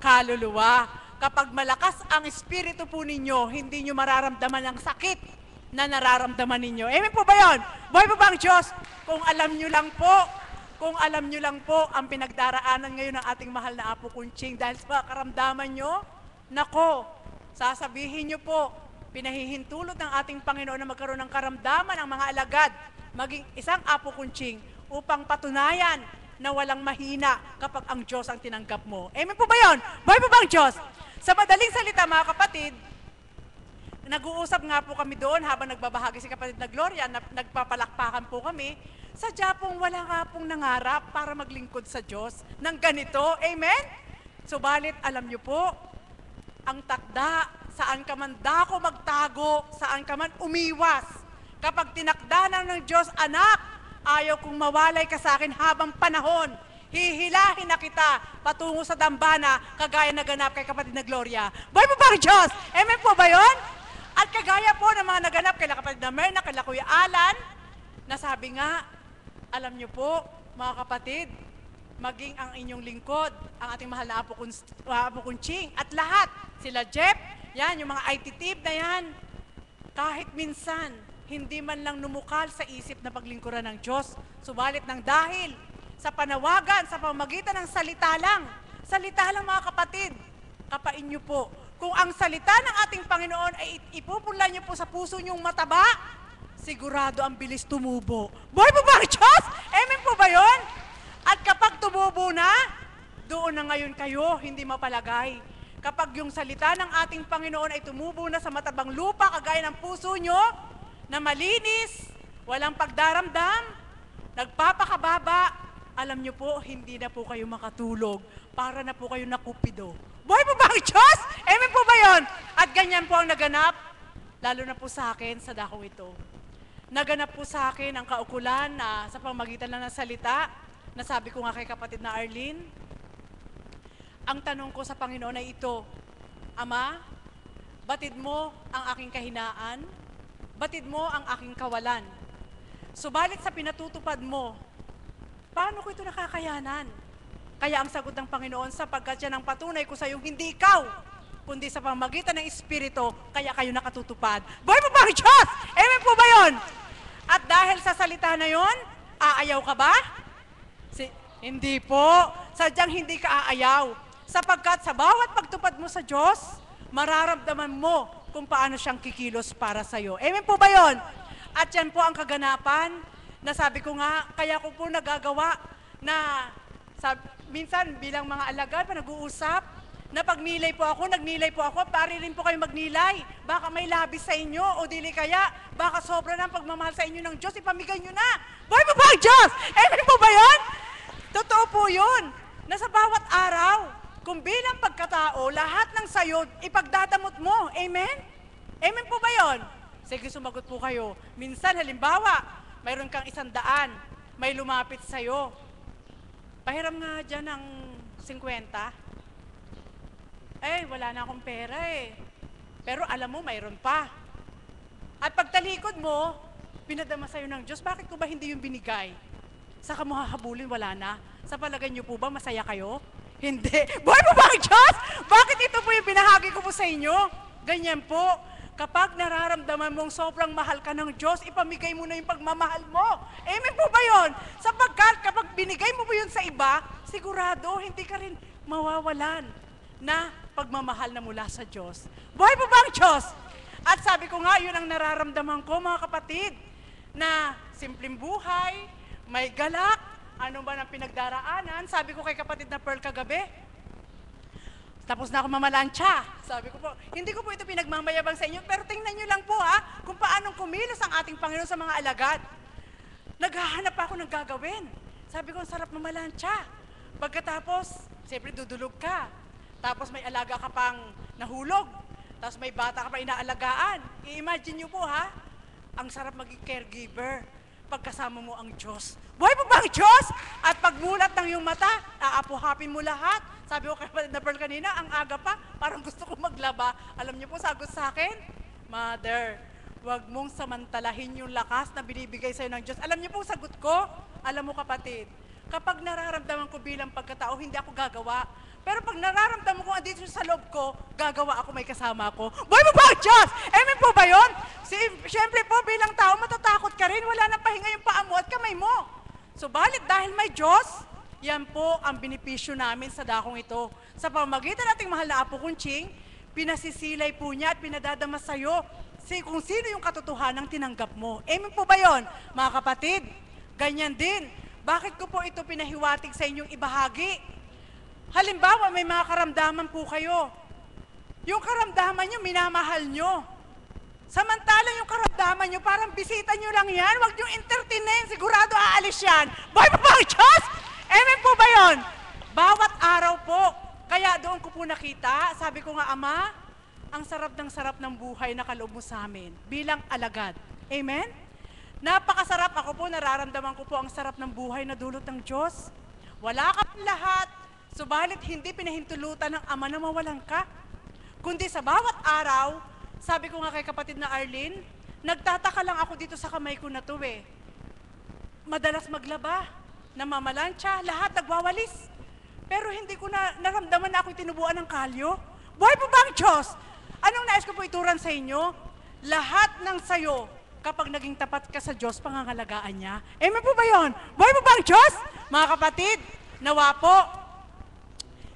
Kaluluwa. Kapag malakas ang espiritu po ninyo, hindi nyo mararamdaman ang sakit na nararamdaman ninyo. Amen po ba yun? Buhay po ba ang Diyos? Kung alam nyo lang po ang pinagdaraanan ngayon ng ating mahal na Apo Kunching dahil sa karamdaman nyo, nako, sasabihin nyo po, pinahihintulot ng ating Panginoon na magkaroon ng karamdaman ang mga alagad, maging isang Apo Kunching upang patunayan na walang mahina kapag ang Diyos ang tinanggap mo. Amen po ba yun? Buhay po ba ang Diyos? Sa madaling salita mga kapatid, nag-uusap nga po kami doon habang nagbabahagi si kapatid na Gloria, nagpapalakpakan po kami, sadya pong wala nga pong nangarap para maglingkod sa Diyos ng ganito. Amen? Subalit, alam niyo po, ang takda, saan ka man dako magtago, saan ka man umiwas. Kapag tinakda na ng Diyos, anak, ayaw kong mawalay ka sa akin habang panahon. Hihilahin na kita patungo sa dambana, kagaya na ganap kay kapatid na Gloria. Buhay po ba ang Diyos? Amen po ba yun? At kagaya po ng mga naganap kay kapatid na Merna, kay Kuya Alan, nasabi nga, alam niyo po, mga kapatid, maging ang inyong lingkod, ang ating mahal na Apo Kunching, at lahat, sila Jeff, yan, yung mga IT team na yan, kahit minsan, hindi man lang numukal sa isip na paglingkuran ng Diyos, subalit ng dahil sa panawagan, sa pamamagitan ng salita lang mga kapatid, kapain niyo po, kung ang salita ng ating Panginoon ay ipupunla niyo po sa puso niyong mataba, sigurado ang bilis tumubo. Buhay po ba ang Diyos? Amen po ba yun? At kapag tumubo na, doon na ngayon kayo, hindi mapalagay. Kapag yung salita ng ating Panginoon ay tumubo na sa matabang lupa, kagaya ng puso nyo, na malinis, walang pagdaramdam, nagpapakababa, alam nyo po, hindi na po kayo makatulog, para na po kayo nakupido. Buhay po ba ang Diyos? Amen po ba yun? At ganyan po ang naganap, lalo na po sa akin sa dakong ito. Naganap po sa akin ang kaukulan na sa pamamagitan lang ng salita, nasabi ko nga kay kapatid na Arlene, ang tanong ko sa Panginoon ay ito, Ama, batid mo ang aking kahinaan, batid mo ang aking kawalan. Subalit sa pinatutupad mo, paano ko ito nakakayanan? Kaya ang sagot ng Panginoon, sapagkat yan ang patunay ko sa iyo, hindi ikaw, kundi sa pamamagitan ng Espiritu, kaya kayo nakatutupad. Buhay mo ba ang Diyos? Amen po ba yun? At dahil sa salita na yun, aayaw ka ba? Hindi po. Sadyang hindi ka aayaw. Sapagkat sa bawat pagtupad mo sa Diyos, mararamdaman mo kung paano siyang kikilos para sa iyo. Amen po ba yun? At yan po ang kaganapan na sabi ko nga, kaya ko po nagagawa na minsan bilang mga alagad pa nag-uusap, na pag nilay po ako, nagnilay po ako, pari rin po kayo magnilay. Baka may labis sa inyo, o dili kaya, baka sobra na ang pagmamahal sa inyo ng Diyos, ipamigay nyo na. Buhay po ba ang Diyos? Amen po ba yun? Totoo po yun, na sa bawat araw, kung bilang pagkatao, lahat ng sayo, ipagdadamot mo. Amen? Amen po ba yun? Sige, sumagot po kayo. Minsan, halimbawa, mayroon kang 100, may lumapit sa'yo. Pahiram nga dyan ng 50. Eh, wala na akong pera eh. Pero alam mo, mayroon pa. At pagtalikod mo, pinadama sa'yo ng Diyos, bakit ko ba hindi yung binigay? Saka mo hahabulin, wala na. Sa palagay niyo po ba, masaya kayo? Hindi. Buhay po ba ang Diyos? Bakit ito po yung binahagi ko po sa inyo? Ganyan po. Kapag nararamdaman mong sobrang mahal ka ng Diyos, ipamigay mo na yung pagmamahal mo. Amen po ba yun? Sapagkat kapag binigay mo po yun sa iba, sigurado hindi ka rin mawawalan na pagmamahal na mula sa Diyos. Buhay po ba ang Diyos? At sabi ko nga, yun ang nararamdaman ko mga kapatid, na simpleng buhay, may galak, ano ba ng pinagdaraanan. Sabi ko kay kapatid na Pearl kagabi, tapos na ako mamalansya. Sabi ko po, hindi ko po ito pinagmamayabang sa inyo, pero tingnan nyo lang po ha, kung paanong kumilos ang ating Panginoon sa mga alagad. Naghahanap ako ng gagawin. Sabi ko, ang sarap mamalansya. Pagkatapos, siyempre dudulog ka. Tapos may alaga ka pang nahulog. Tapos may bata ka pa inaalagaan. I-imagine nyo po ha, ang sarap maging caregiver pagkasama mo ang Diyos. Buhay po ba ang Diyos? At pagmulat ng iyong mata, aapuhapin mo lahat. Sabi ko kay na Pearl kanina, ang aga pa, parang gusto ko maglaba. Alam niyo po, sagot sa akin, Mother, huwag mong samantalahin yung lakas na binibigay sa'yo ng Diyos. Alam niyo po, sagot ko, alam mo kapatid, kapag nararamdaman ko bilang pagkatao, hindi ako gagawa. Pero pag nararamdaman ko andito sa loob ko, gagawa ako, may kasama ako. Buhay mo ba ang Diyos? Amen po ba yun? Siyempre po, bilang tao, matatakot ka rin. Wala nang pahinga yung paa mo at kamay mo. Subalit dahil may Diyos, yan po ang benepisyo namin sa dakong ito. Sa pamamagitan nating mahal na Apo Kunching, pinasisilay po niya at pinadadama sa'yo kung sino yung katotohanan tinanggap mo. Amen po ba yun? Mga kapatid, ganyan din. Bakit ko po ito pinahiwatig sa inyong ibahagi? Halimbawa, may mga karamdaman po kayo. Yung karamdaman nyo, minamahal nyo. Samantalang yung karamdaman nyo, parang bisita nyo lang yan. Huwag nyo entertainin, sigurado aalis yan. Buhay po ba ang Diyos? Amen po ba yun? Bawat araw po. Kaya doon ko po nakita, sabi ko nga, Ama, ang sarap ng buhay na kaloob mo sa amin bilang alagad. Amen? Napakasarap. Ako po, nararamdaman ko po ang sarap ng buhay na dulot ng Diyos. Wala ka pang lahat. Subalit hindi pinahintulutan ng Ama na mawalan ka. Kundi sa bawat araw, sabi ko nga kay kapatid na Arlene, nagtataka lang ako dito sa kamay ko na to eh. Madalas maglaba, namamalansya, lahat nagwawalis. Pero hindi ko na naramdaman na ako'y tinubuan ng kalyo. Buhay po ba ang Diyos? Anong nais ko po ituran sa inyo? Lahat ng sayo, kapag naging tapat ka sa Diyos, pangangalagaan niya. Amen po ba yun? Buhay po ba ang Diyos? Mga kapatid, nawa po,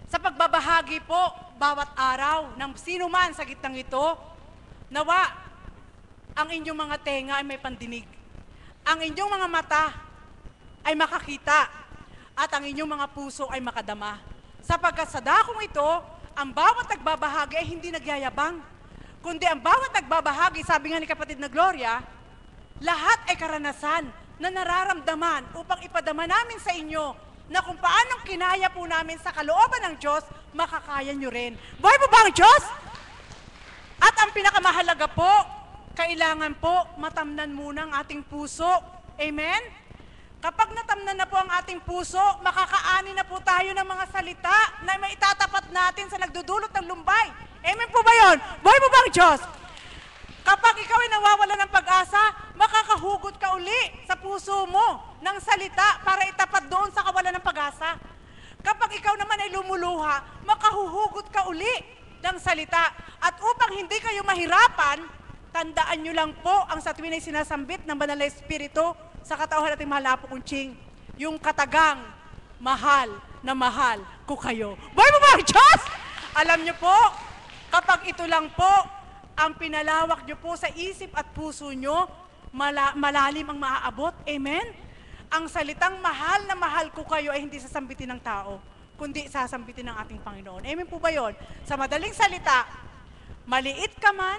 sa pagbabahagi po, bawat araw, ng sino man sa gitnang ito, nawa, ang inyong mga tenga ay may pandinig. Ang inyong mga mata ay makakita. At ang inyong mga puso ay makadama. Sapagkat sa dakong ito, ang bawat nagbabahagi ay hindi nagyayabang. Kundi ang bawat nagbabahagi, sabi nga ni kapatid na Gloria, lahat ay karanasan na nararamdaman upang ipadama namin sa inyo na kung paanong kinaya po namin sa kalooban ng Diyos, makakaya nyo rin. Buhay po ba ang Diyos? At ang pinakamahalaga po, kailangan po matamnan muna ang ating puso. Amen? Kapag natamnan na po ang ating puso, makakaani na po tayo ng mga salita na may itatapat natin sa nagdudulot ng lumbay. Amen po ba yun? Buhay po ba ang Diyos? Kapag ikaw ay nawawala ng pag-asa, makakahugot ka uli sa puso mo ng salita para itapat doon sa kawalan ng pag-asa. Kapag ikaw naman ay lumuluha, makahuhugot ka uli ng salita. At upang hindi kayo mahirapan, tandaan nyo lang po ang sa tuwin ay sinasambit ng Banal na Espiritu sa katauhan nating mahal na Apo Kunching, yung katagang mahal na mahal ko kayo. Buhay mo ba ang Diyos? Alam nyo po, kapag ito lang po, ang pinalawak nyo po sa isip at puso nyo, malalim ang maaabot. Amen? ang salitang mahal na mahal ko kayo ay hindi sasambitin ng tao, kundi sasambitin ng ating Panginoon. Amen po ba yun? Sa madaling salita, maliit ka man,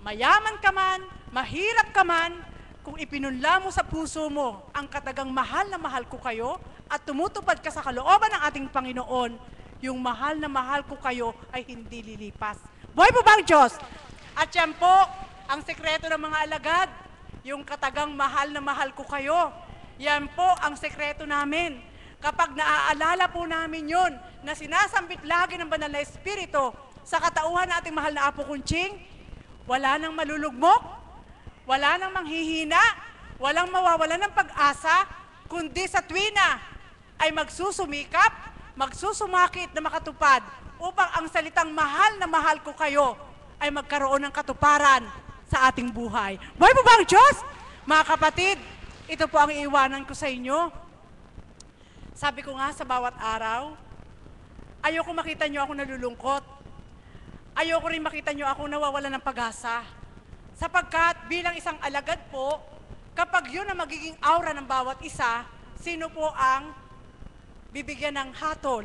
mayaman ka man, mahirap ka man, kung ipinunla mo sa puso mo ang katagang mahal na mahal ko kayo at tumutupad ka sa kalooban ng ating Panginoon, yung mahal na mahal ko kayo ay hindi lilipas. Buhay po ba ang Diyos? At yan po, ang sekreto ng mga alagad, yung katagang mahal na mahal ko kayo. Yan po ang sekreto namin. Kapag naaalala po namin yun, na sinasambit lagi ng Banal na Espiritu sa katauhan ng ating mahal na Apo Kunching, wala nang malulugmok, wala nang manghihina, walang mawawalan ng pag-asa, kundi sa tuwina ay magsusumikap, magsusumakit na makatupad upang ang salitang mahal na mahal ko kayo ay magkaroon ng katuparan sa ating buhay. Buhay po ba ang Diyos? Mga kapatid, ito po ang iiwanan ko sa inyo. Sabi ko nga sa bawat araw, ayoko makita nyo ako nalulungkot. Ayoko rin makita nyo ako nawawala ng pag-asa. Sapagkat bilang isang alagad po, kapag yun ang magiging aura ng bawat isa, sino po ang bibigyan ng hatol?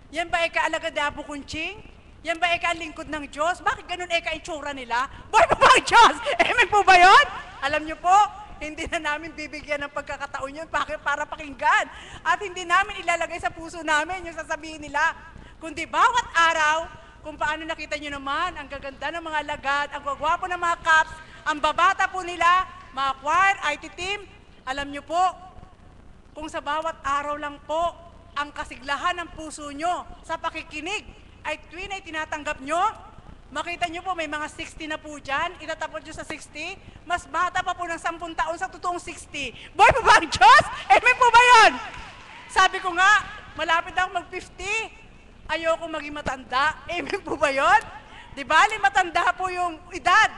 Yan ba ay kaalagad na Apo Kunching? Yan ba ay kaalingkod ng Diyos? Bakit ganun ay kaitsura nila? Boy po ba ang Diyos? Amen po ba yun? Alam nyo po, hindi na namin bibigyan ng pagkakataon yun para pakinggan. At hindi namin ilalagay sa puso namin yung sasabihin nila. Kundi bawat araw, kung paano nakita nyo naman, ang gaganda ng mga alagad, ang gwagwapo ng mga caps, ang babata po nila, mga choir, IT team, alam nyo po, kung sa bawat araw lang po, ang kasiglahan ng puso nyo sa pakikinig ay tuwin ay tinatanggap nyo, makita nyo po may mga 60 na po dyan, itatapos nyo sa 60, mas bata pa po ng 10 taon sa totoong 60. Boy po ba ang Diyos? Amen po ba yun? Sabi ko nga, malapit na ako mag-50, ayoko maging matanda. Amen po ba yun? Di ba, matanda po yung edad.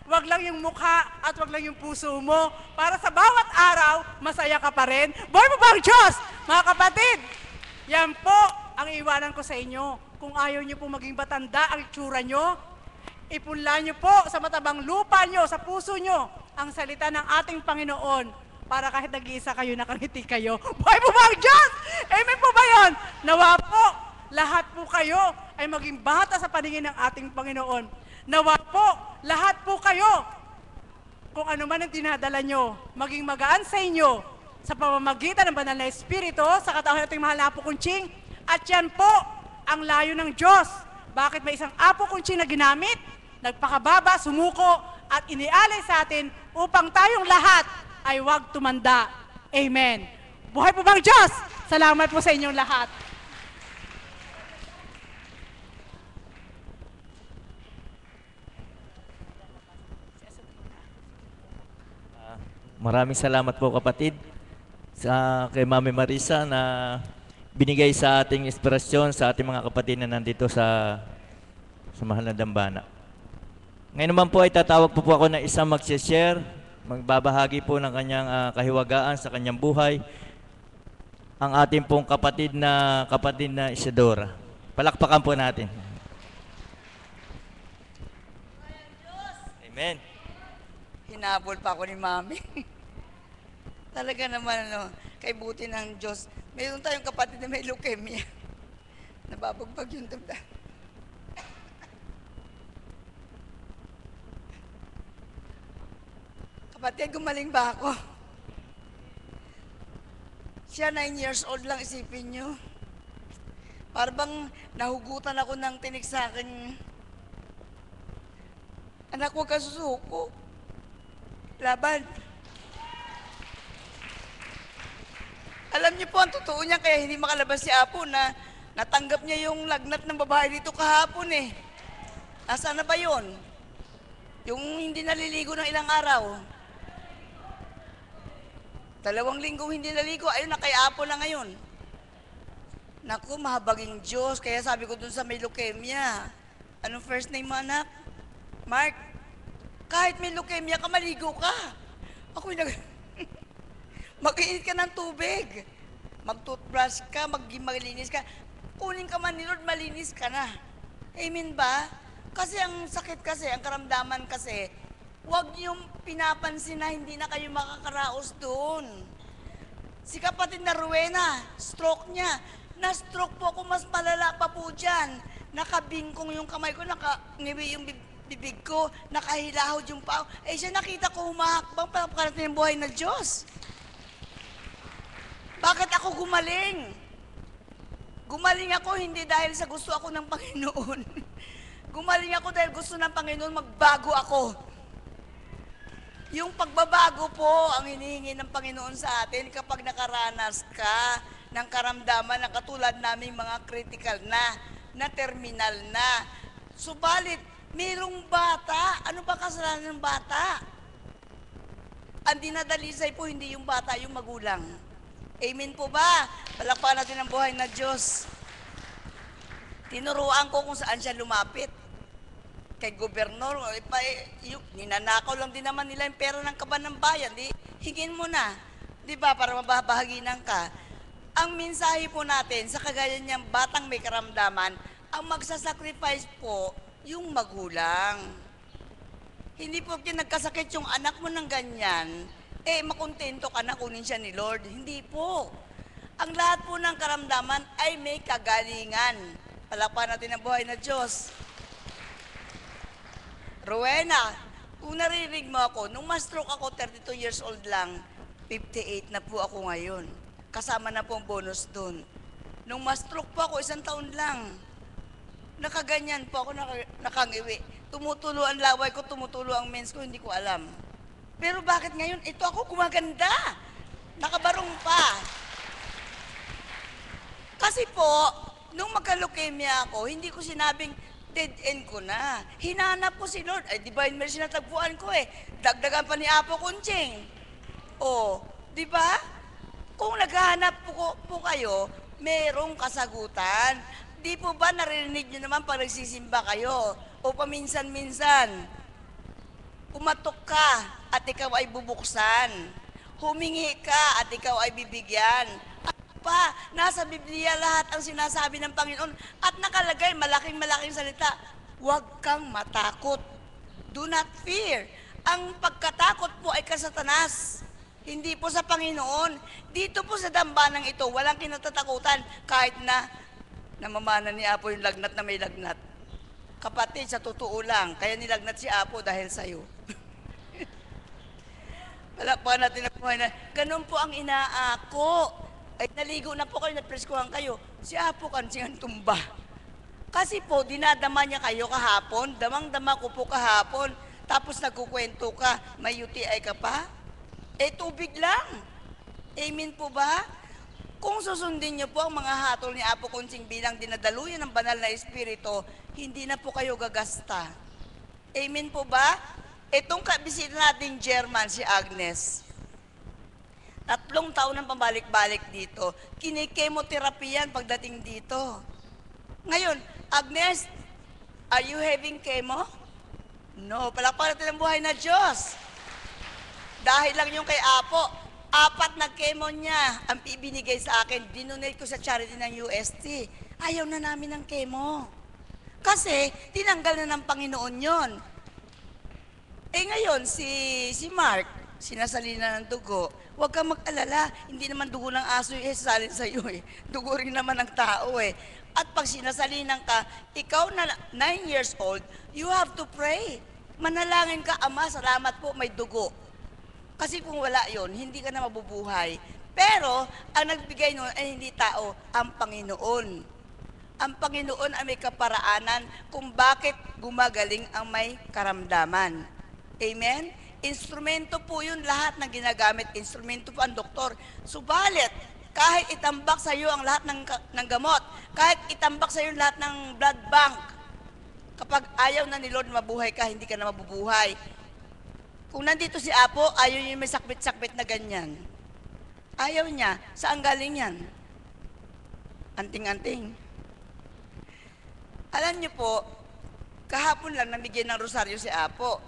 Wag lang yung mukha at wag lang yung puso mo. Para sa bawat araw, masaya ka pa rin. Boy po ba ang Diyos? Mga kapatid, yan po ang iwanan ko sa inyo. Kung ayaw nyo po maging batanda ang itsura nyo, ipunla nyo po sa matabang lupa nyo, sa puso nyo, ang salita ng ating Panginoon para kahit nag-iisa kayo, nakangiti kayo. Boy po ba ang Diyos? Amen po ba yun? Nawa po, lahat po kayo ay maging bata sa paningin ng ating Panginoon. Nawa po, lahat po kayo, kung ano man ang dinadala nyo, maging magaan sa inyo sa pamamagitan ng Banal na Espiritu, sa katauhan ng ating mahal na Apo Kunching. At yan po, ang layo ng Diyos. Bakit may isang Apo Kunching na ginamit, nagpakababa, sumuko, at inialay sa atin upang tayong lahat ay huwag tumanda. Amen. Buhay po bang Diyos? Salamat po sa inyong lahat. Maraming salamat po kapatid sa kay Mami Marisa na binigay sa ating inspirasyon sa ating mga kapatid na nandito sa mahal na dambana. Ngayon naman po ay tatawag po ako na isang mag-share, magbabahagi po ng kanyang kahiwagaan sa kanyang buhay, ang ating pong kapatid na Isadora. Palakpakan po natin. Amen. Hinabol pa ako ni Mami. Talaga naman, kay buti ng Diyos. Mayroon tayong kapatid na may leukemia. Nababagbag yung damdamin. Kapatid, gumaling ba ako? Siya 9 years old lang, isipin nyo. Para bang nahugutan ako ng tinik sa akin. Anak, huwag ka susuko. Laban. Alam niyo po, ang totoo niya, kaya hindi makalabas si Apo na natanggap niya yung lagnat ng babae dito kahapon eh. Nasaan na ba yun? Yung hindi naliligo ng ilang araw. 2 linggong hindi naligo, ayun na kay Apo na ngayon. Naku, mahabaging Diyos, kaya sabi ko dun sa may leukemia. Anong first name mo, anak? Mark. Kahit may leukemia ka, maligo ka. Ako'y mag-iinit ka ng tubig. Mag-toothbrush ka, malinis ka. Kunin ka man ni Lord, malinis ka na. Amen ba? Kasi ang sakit kasi, ang karamdaman kasi, huwag niyong pinapansin na hindi na kayo makakaraos doon. Si kapatid na Rowena, stroke niya. Na-stroke po ako, mas malala pa po dyan. Nakabingkong yung kamay ko, nakangiwi yung bibig ko, nakahilahod yung pao. Eh siya nakita ko humahakbang, napakarating ng buhay na Diyos. Bakit ako gumaling? Gumaling ako hindi dahil sa gusto ako ng Panginoon. Gumaling ako dahil gusto ng Panginoon magbago ako. Yung pagbabago po ang hinihingi ng Panginoon sa atin kapag nakaranas ka ng karamdaman na katulad naming mga critical na terminal na. Subalit, mayroong bata. Ano ba kasalanan ng bata? Ang dinadalisay po hindi yung bata, yung magulang. Amen po ba? Palakpakan natin ang buhay na Diyos. Tinuruan ko kung saan siya lumapit. Kay gobernador, ninanakaw lang din naman nila yung pera ng kaban ng bayan. Di, hingin mo na. Di ba? Para mababahaginan ka. Ang mensahe po natin, sa kagaya niyang batang may karamdaman, ang magsasacrifice po, yung magulang. Hindi po nagkasakit yung anak mo ng ganyan, makontento ka na kunin siya ni Lord. Hindi po. Ang lahat po ng karamdaman ay may kagalingan. Palakpakan natin ang buhay na Diyos. Rowena, kung narinig mo ako, nung ma-stroke ako, 32 years old lang, 58 na po ako ngayon. Kasama na po ang bonus doon. Nung ma-stroke po ako, 1 taon lang. Nakaganyan po ako, nakangiwi. Tumutulo ang laway ko, tumutulo ang mens ko, hindi ko alam. Pero bakit ngayon, ito ako gumaganda. Nakabarong pa. Kasi po, nung magka-leukemia ako, hindi ko sinabing, dead end ko na. Hinanap ko si Lord. Ay, Divine Mercy na tagpuan ko Dagdagan pa ni Apo Kunching. Di ba? Kung naghahanap po kayo, merong kasagutan. Di po ba narinig nyo naman pag nagsisimba kayo? O paminsan-minsan, umatok ka at ikaw ay bubuksan. Humingi ka at ikaw ay bibigyan. Pa, nasa Biblia lahat ang sinasabi ng Panginoon at nakalagay malaking-malaking salita, huwag kang matakot. Do not fear. Ang pagkatakot po ay kasatanas. Hindi po sa Panginoon. Dito po sa dambanang ito, walang kinatatakutan kahit na namamana ni Apo yung lagnat na may lagnat. Kapatid, sa totoo lang, kaya nilagnat si Apo dahil sa'yo. Palakpakan natin ang buhay na, ganun po ang inaako. Ay naligo na po kayo, napreskuhan kayo. Si Apo Kansingan tumba. Kasi po, dinadama niya kayo kahapon, damang-dama ko po kahapon, tapos nagkukwento ka, may UTI ka pa? Tubig lang. Amen po ba? Kung susundin niyo po ang mga hatol ni Apo Kunsing bilang dinadaluyan ng banal na espiritu, hindi na po kayo gagasta. Amen po ba? Itong kabisita nating German, si Agnes, 3 taon ang pabalik-balik dito. Kinikemotherapy yan pagdating dito. Ngayon, Agnes, are you having chemo? No, palakpakan natin ang buhay na Diyos. Dahil lang yung kay Apo, 4 na chemo niya ang ibinigay sa akin. Dinonate ko sa charity ng UST. Ayaw na namin ng chemo. Kasi, tinanggal na ng Panginoon yon. Ngayon, si Mark, sinasalina ng dugo. Huwag kang mag-alala, hindi naman dugo ng aso yung sasalin sa iyo Dugo rin naman ng tao At pag sinasalinan ka, ikaw na 9 years old, you have to pray. Manalangin ka, Ama, salamat po, may dugo. Kasi kung wala yon, hindi ka na mabubuhay. Pero, ang nagbigay noon ay hindi tao, ang Panginoon. Ang Panginoon ay may kaparaanan kung bakit gumagaling ang may karamdaman. Amen? Instrumento po yun lahat na ginagamit. Instrumento po ang doktor. Subalit, kahit itambak sa iyo ang lahat ng gamot, kahit itambak sa iyo lahat ng blood bank, kapag ayaw na ni Lord mabuhay ka, hindi ka na mabubuhay. Kung nandito si Apo, ayaw niya may sakbit-sakbit na ganyan. Ayaw niya. Saan galing yan? Anting-anting. Alam niyo po, kahapon lang namigyan ng rosaryo si Apo.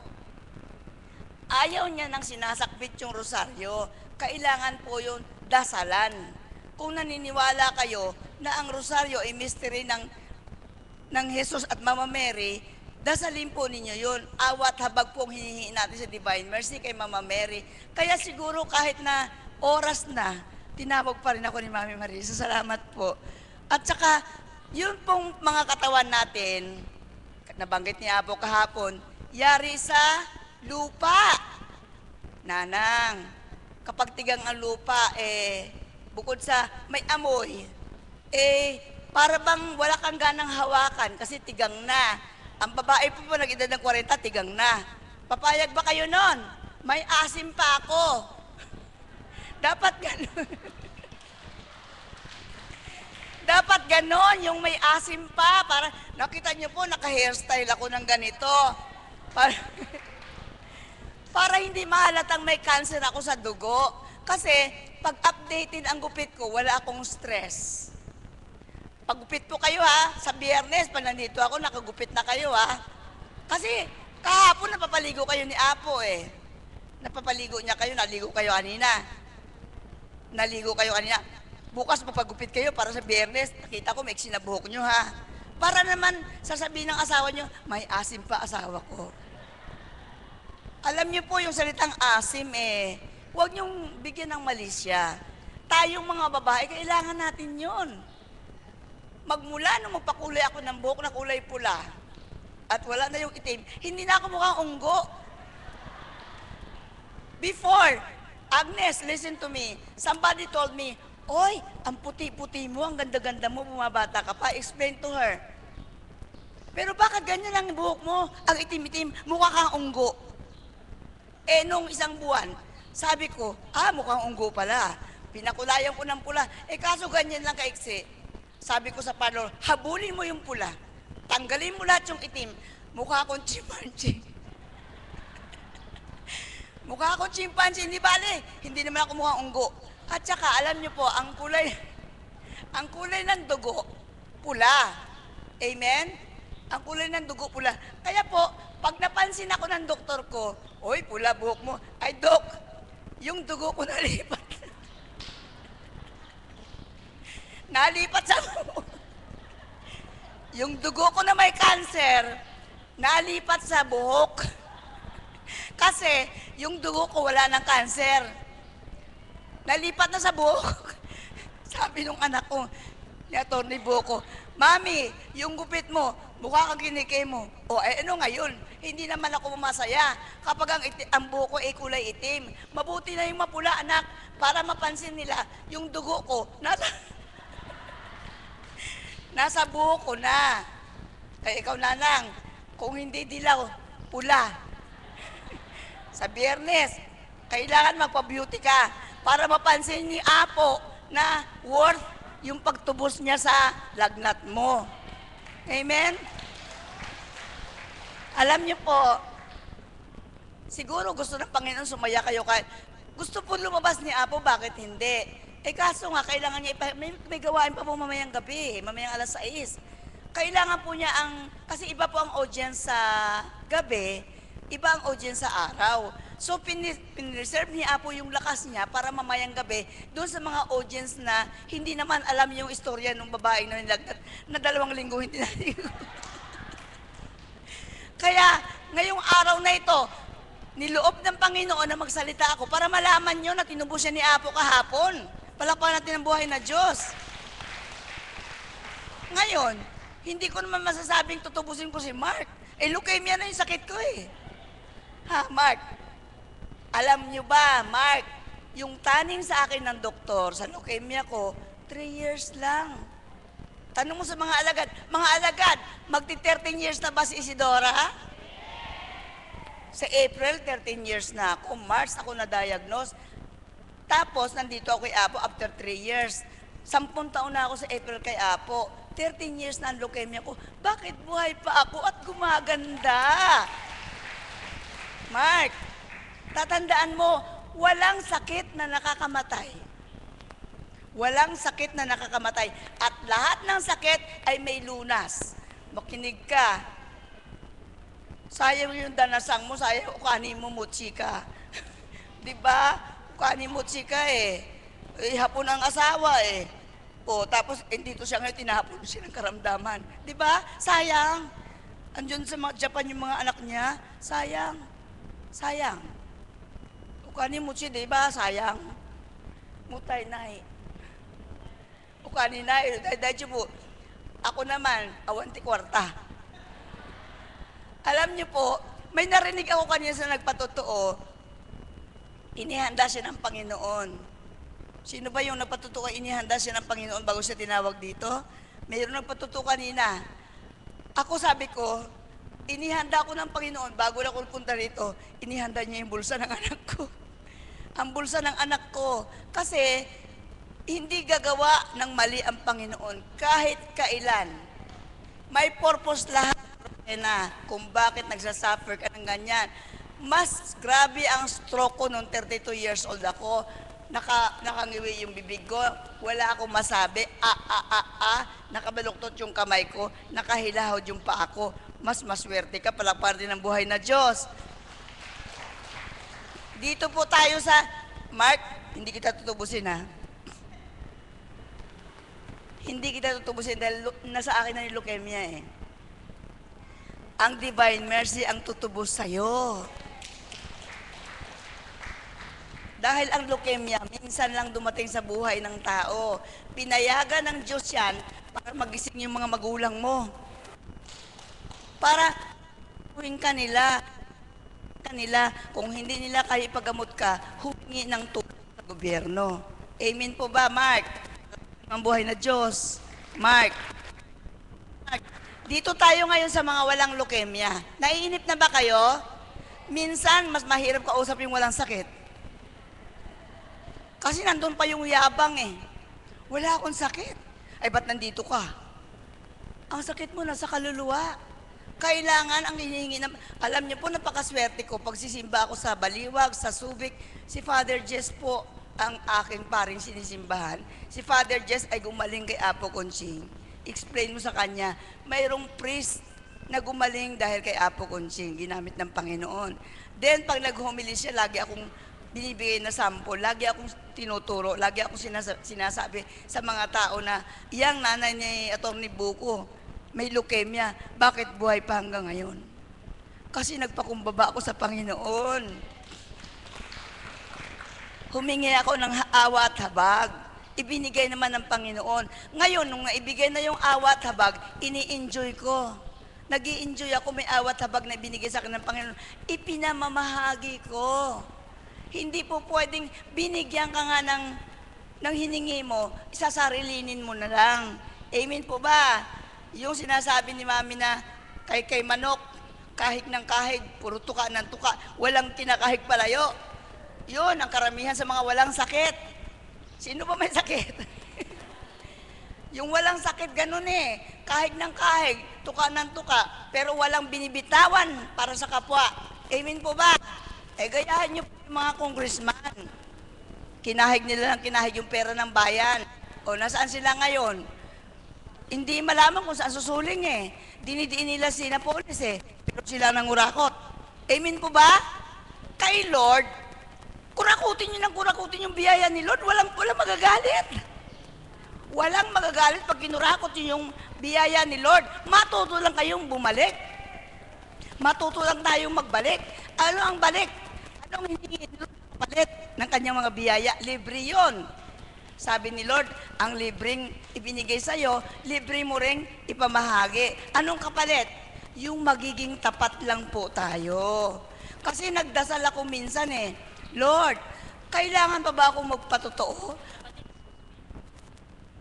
Ayaw niya nang sinasakbit yung rosaryo. Kailangan po yung dasalan. Kung naniniwala kayo na ang rosaryo ay mystery ng Jesus at Mama Mary, dasalin po ninyo yun. Awat habag pong hinihiin natin sa Divine Mercy kay Mama Mary. Kaya siguro kahit na oras na, tinawag pa rin ako ni Mami Marisa. Salamat po. At saka, yun pong mga katawan natin, nabanggit ni Apo kahapon, yari sa lupa. Nanang, kapag tigang ang lupa, bukod sa may amoy, para bang wala kang ganang hawakan kasi tigang na. Ang babae po nag-edad ng 40, tigang na. Papayag ba kayo nun? May asim pa ako. Dapat ganun. Dapat ganon, yung may asim pa. Para, nakita niyo po, naka-hairstyle ako ng ganito. Para, para hindi mahalatang may cancer ako sa dugo. Kasi, pag updated ang gupit ko, wala akong stress. Paggupit po kayo ha, sa Biyernes, pag nandito ako, nakagupit na kayo ha. Kasi, kahapon napapaligo kayo ni Apo Napapaligo niya kayo, naligo kayo kanina. Naligo kayo kanina. Bukas papagupit kayo para sa Biyernes, nakita ko may sinabuhok nyo ha. Para naman sasabihin ng asawa nyo, may asim pa asawa ko. Alam niyo po yung salitang asim huwag niyong bigyan ng mali siya. Tayong mga babae, kailangan natin yon. Magmula nung magpakulay ako ng buhok na kulay pula, at wala na yung itim, hindi na ako mukhang unggo. Before, Agnes, listen to me. Somebody told me, oy, ang puti-puti mo, ang ganda-ganda mo, bumabata ka pa. Explain to her. Pero bakit ganyan ang buhok mo? Ang itim-itim, mukha kang unggo. Nung isang buwan, sabi ko, mukhang unggo pala. Pinakulayan ko ng pula. Kaso ganyan lang kaiksi. Sabi ko sa parlor, habulin mo yung pula. Tanggalin mo lahat yung itim. Mukha akong chimpanzee. Mukha akong chimpanzee, hindi bale. Hindi naman ako mukhang unggo. At saka, alam niyo po, ang kulay ng dugo, pula. Amen? Ang kulay ng dugo, pula. Kaya po, pag napansin ako ng doktor ko, oy, pula buhok mo. Ay, Dok, yung dugo ko nalipat. Nalipat sa buhok. Yung dugo ko na may cancer, nalipat sa buhok. Kasi, yung dugo ko wala ng cancer. Nalipat na sa buhok. Sabi nung anak ko, ni Atty. Boko, Mami, yung gupit mo, mukha kang kinikay mo. Ano ngayon? Hindi naman ako masaya. Kapag ang buhok ko ay kulay itim, mabuti na yung mapula, anak, para mapansin nila yung dugo ko. Nasa buhok ko na. Kaya ikaw, Nanang, kung hindi dilaw, pula. Sa Biyernes, kailangan magpa-beauty ka para mapansin ni Apo na worth yung pagtubos niya sa lagnat mo. Amen? Alam niyo po, siguro gusto ng Panginoon sumaya kayo kahit gusto po lumabas ni Apo, bakit hindi? Kaso nga, kailangan niya, may gawain pa po mamayang gabi, mamayang alas 6. Kailangan po niya kasi iba po ang audience sa gabi, iba ang audience sa araw. So, pinreserve ni Apo yung lakas niya para mamayang gabi doon sa mga audience na hindi naman alam yung istorya ng babaeng na nilagnat na 2 linggo hindi naligo. Kaya, ngayong araw na ito, niloob ng Panginoon na magsalita ako para malaman nyo na tinubos siya ni Apo kahapon. Palakpakan natin ang buhay na Diyos. Ngayon, hindi ko naman masasabing tutubusin ko si Mark. Leukemia na yung sakit ko Mark? Alam nyo ba, Mark, yung taning sa akin ng doktor sa leukemia ko, 3 years lang. Tanong mo sa mga alagad, magti-13 years na ba si Isidora? Sa April, 13 years na ako. March, ako na-diagnose. Tapos, nandito ako kay Apo after 3 years. 10 taon na ako sa April kay Apo. 13 years na ang leukemia ko. Bakit buhay pa ako at gumaganda? Mark, tatandaan mo, walang sakit na nakakamatay. Walang sakit na nakakamatay. At lahat ng sakit ay may lunas. Makinig ka. Sayang yung danasang mo, sayang ukani mo mutsi ka. Diba? Ukani mutsi ka hapon ang asawa tapos dito siya ngayon, tinahapon siya ng karamdaman. Diba? Sayang. Andyan sa Japan yung mga anak niya. Sayang. Sayang. Ukani mutsi, diba? Sayang. Mutay na o kanina, dahil po, ako naman, awanti kwarta. Alam niyo po, may narinig ako kanina sa nagpatotoo, inihanda siya ng Panginoon. Sino ba yung nagpatotoo inihanda siya ng Panginoon bago siya tinawag dito? Mayroon nagpatotoo kanina. Ako sabi ko, inihanda ko ng Panginoon bago na ako punta rito, inihanda niya yung bulsa ng anak ko. Ang bulsa ng anak ko. Kasi, hindi gagawa ng mali ang Panginoon kahit kailan. May purpose lahat na kung bakit nagsasuffer ka ng ganyan. Mas grabe ang stroke ko noong 32 years old ako. Nakangiwi yung bibig ko, wala akong masabi, nakabaluktot yung kamay ko, nakahilahod yung paa ko. Mas maswerte ka, palakpar din ng buhay na Diyos. Dito po tayo sa, Mark, hindi kita tutubusin ha. Hindi kita tutubusin dahil nasa akin na yung leukemia eh. Ang divine mercy ang tutubos sa'yo. Dahil ang leukemia, minsan lang dumating sa buhay ng tao. Pinayagan ng Diyos yan para magising yung mga magulang mo. Para huwing kanila, kung hindi nila kaya ipagamot ka, humingi ng tulong sa gobyerno. Amen po ba, Mark? Ang buhay na Diyos. Mark, dito tayo ngayon sa mga walang leukemia. Naiinip na ba kayo? Minsan, mas mahirap kausap yung walang sakit. Kasi nandun pa yung yabang eh. Wala akong sakit. Ay, ba't nandito ka? Ang sakit mo nasa kaluluwa. Kailangan ang hinihingi na, alam niyo po, napakaswerte ko. Pag sisimba ako sa Baliwag, sa Subic, si Father Jess po, ang aking paring sinisimbahan. Si Father Jess ay gumaling kay Apo Conching. Explain mo sa kanya, mayroong priest na gumaling dahil kay Apo Conching, ginamit ng Panginoon. Then, pag nag-homily siya, lagi akong binibigay na sample, lagi akong tinuturo, lagi akong sinasabi sa mga tao na, iyang nanay ni Atty. Buko, may leukemia, bakit buhay pa hanggang ngayon? Kasi nagpakumbaba ako sa Panginoon. Humingi ako ng awa at habag. Ibinigay naman ng Panginoon. Ngayon, nung naibigay na yung awa at habag, ini-enjoy ko. Nag-i-enjoy ako, may awa at habag na ibinigay sa akin ng Panginoon. Ipinamamahagi ko. Hindi po pwedeng binigyan ka nga ng hiningi mo, isasarilinin mo na lang. Amen po ba? Yung sinasabi ni Mami na kay manok, kahig ng kahig, puro tuka ng tuka, walang kinakahig palayo. Yun, ang karamihan sa mga walang sakit. Sino ba may sakit? Yung walang sakit, ganun eh. Kahig ng kahig, tuka ng tuka, pero walang binibitawan para sa kapwa. Amen po ba? Eh, gayahan niyo po yung mga congressman. Kinahig nila ng kinahig yung pera ng bayan. O, nasaan sila ngayon? Hindi malaman kung saan susuling eh. Dinidiin nila si Napoles eh. Pero sila nangurakot. Amen po ba? Kay Lord, kurakutin yung biyaya ni Lord, walang magagalit. Walang magagalit pag kinurakot yung biyaya ni Lord. Matuto lang kayong bumalik. Matuto lang tayong magbalik. Ano ang balik? Anong hinihingi ni Lord palit ng kanyang mga biyaya? Libre yun. Sabi ni Lord, ang libreng ibinigay sa'yo, libre mo ring ipamahagi. Anong kapalit? Yung magiging tapat lang po tayo. Kasi nagdasal ako minsan eh, Lord, kailangan pa ba akong magpatotoo?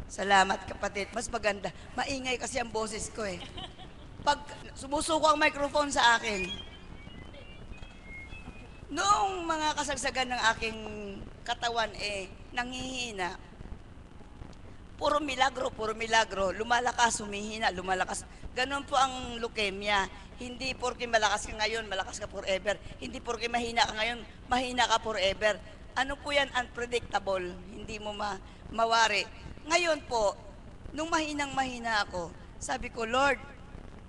Salamat kapatid, mas maganda. Maingay kasi ang boses ko eh. Pag sumusuko ang microphone sa akin, noong mga kasagsagan ng aking katawan eh, nanghihina, puro milagro, lumalakas, humihina, lumalakas. Ganon po ang leukemia. Hindi porke malakas ka ngayon, malakas ka forever. Hindi porke mahina ka ngayon, mahina ka forever. Ano po yan? Unpredictable. Hindi mo mawari. Ngayon po, nung mahina ako, sabi ko, Lord,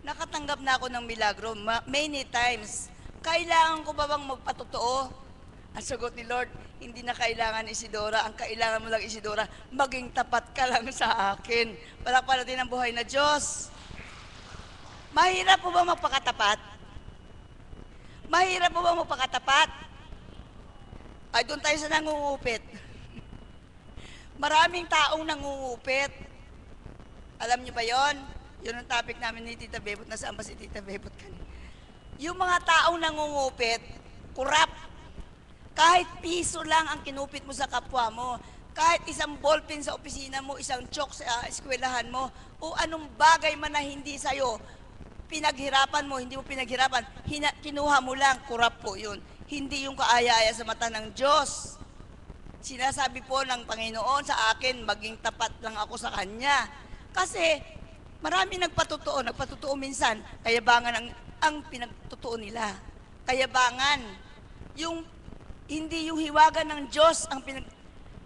nakatanggap na ako ng milagro many times. Kailangan ko ba bang magpatotoo? Ang sagot ni Lord, hindi na kailangan Isidora. Ang kailangan mo lang, Isidora, maging tapat ka lang sa akin. Palakpakan natin ang buhay na Diyos. Mahirap po ba magpakatapat? Mahirap po ba magpakatapat? Ay, doon tayo sa nangungupit. Maraming taong nangungupit. Alam niyo ba yon? Yun ang topic namin ni Tita Bebot. Nasaan ba si Tita Bebot kanina? Yung mga taong nangungupit, kurap. Kahit piso lang ang kinupit mo sa kapwa mo, kahit isang ballpen sa opisina mo, isang chalk sa eskwelahan mo, o anong bagay man na hindi sa'yo, pinaghirapan mo, hindi mo pinaghirapan, kinuha mo lang, kurap po yun. Hindi yung kaaya-aya sa mata ng Diyos. Sinasabi po ng Panginoon sa akin, maging tapat lang ako sa Kanya. Kasi marami nagpatotoo minsan, kayabangan ang pinagtotoo nila. Kayabangan. Hindi yung hiwaga ng Diyos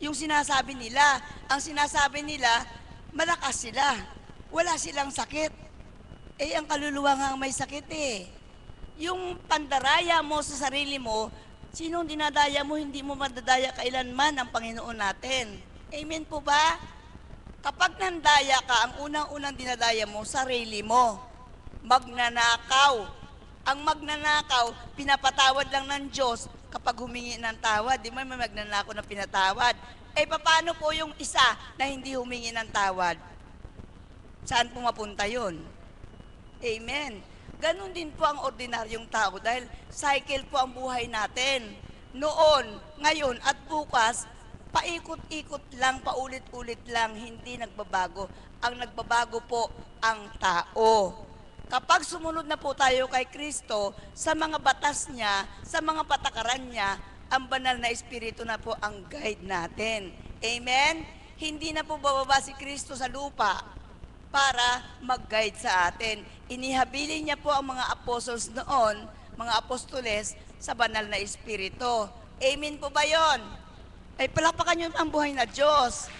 yung sinasabi nila. Ang sinasabi nila, malakas sila. Wala silang sakit. Ang kaluluwa nga ang may sakit eh. Yung pandaraya mo sa sarili mo, sinong dinadaya mo, hindi mo madadaya kailanman ang Panginoon natin. Amen po ba? Kapag nandaya ka, ang unang-unang dinadaya mo, sarili mo. Magnanakaw. Ang magnanakaw, pinapatawad lang ng Diyos kapag humingi ng tawad. Di ba may magnanakaw na pinatawad? Paano po yung isa na hindi humingi ng tawad? Saan pumapunta yun? Amen. Ganon din po ang ordinaryong tao dahil cycle po ang buhay natin. Noon, ngayon at bukas, paikot-ikot lang, paulit-ulit lang, hindi nagbabago. Ang nagbabago po ang tao. Kapag sumunod na po tayo kay Kristo, sa mga batas niya, sa mga patakaran niya, ang banal na Espiritu na po ang guide natin. Amen? Hindi na po bababa si Kristo sa lupa para mag-guide sa atin. Inihabilin niya po ang mga apostles noon, mga apostoles, sa banal na Espiritu. Amen po ba yun? Palapakan niyo ang buhay na Diyos.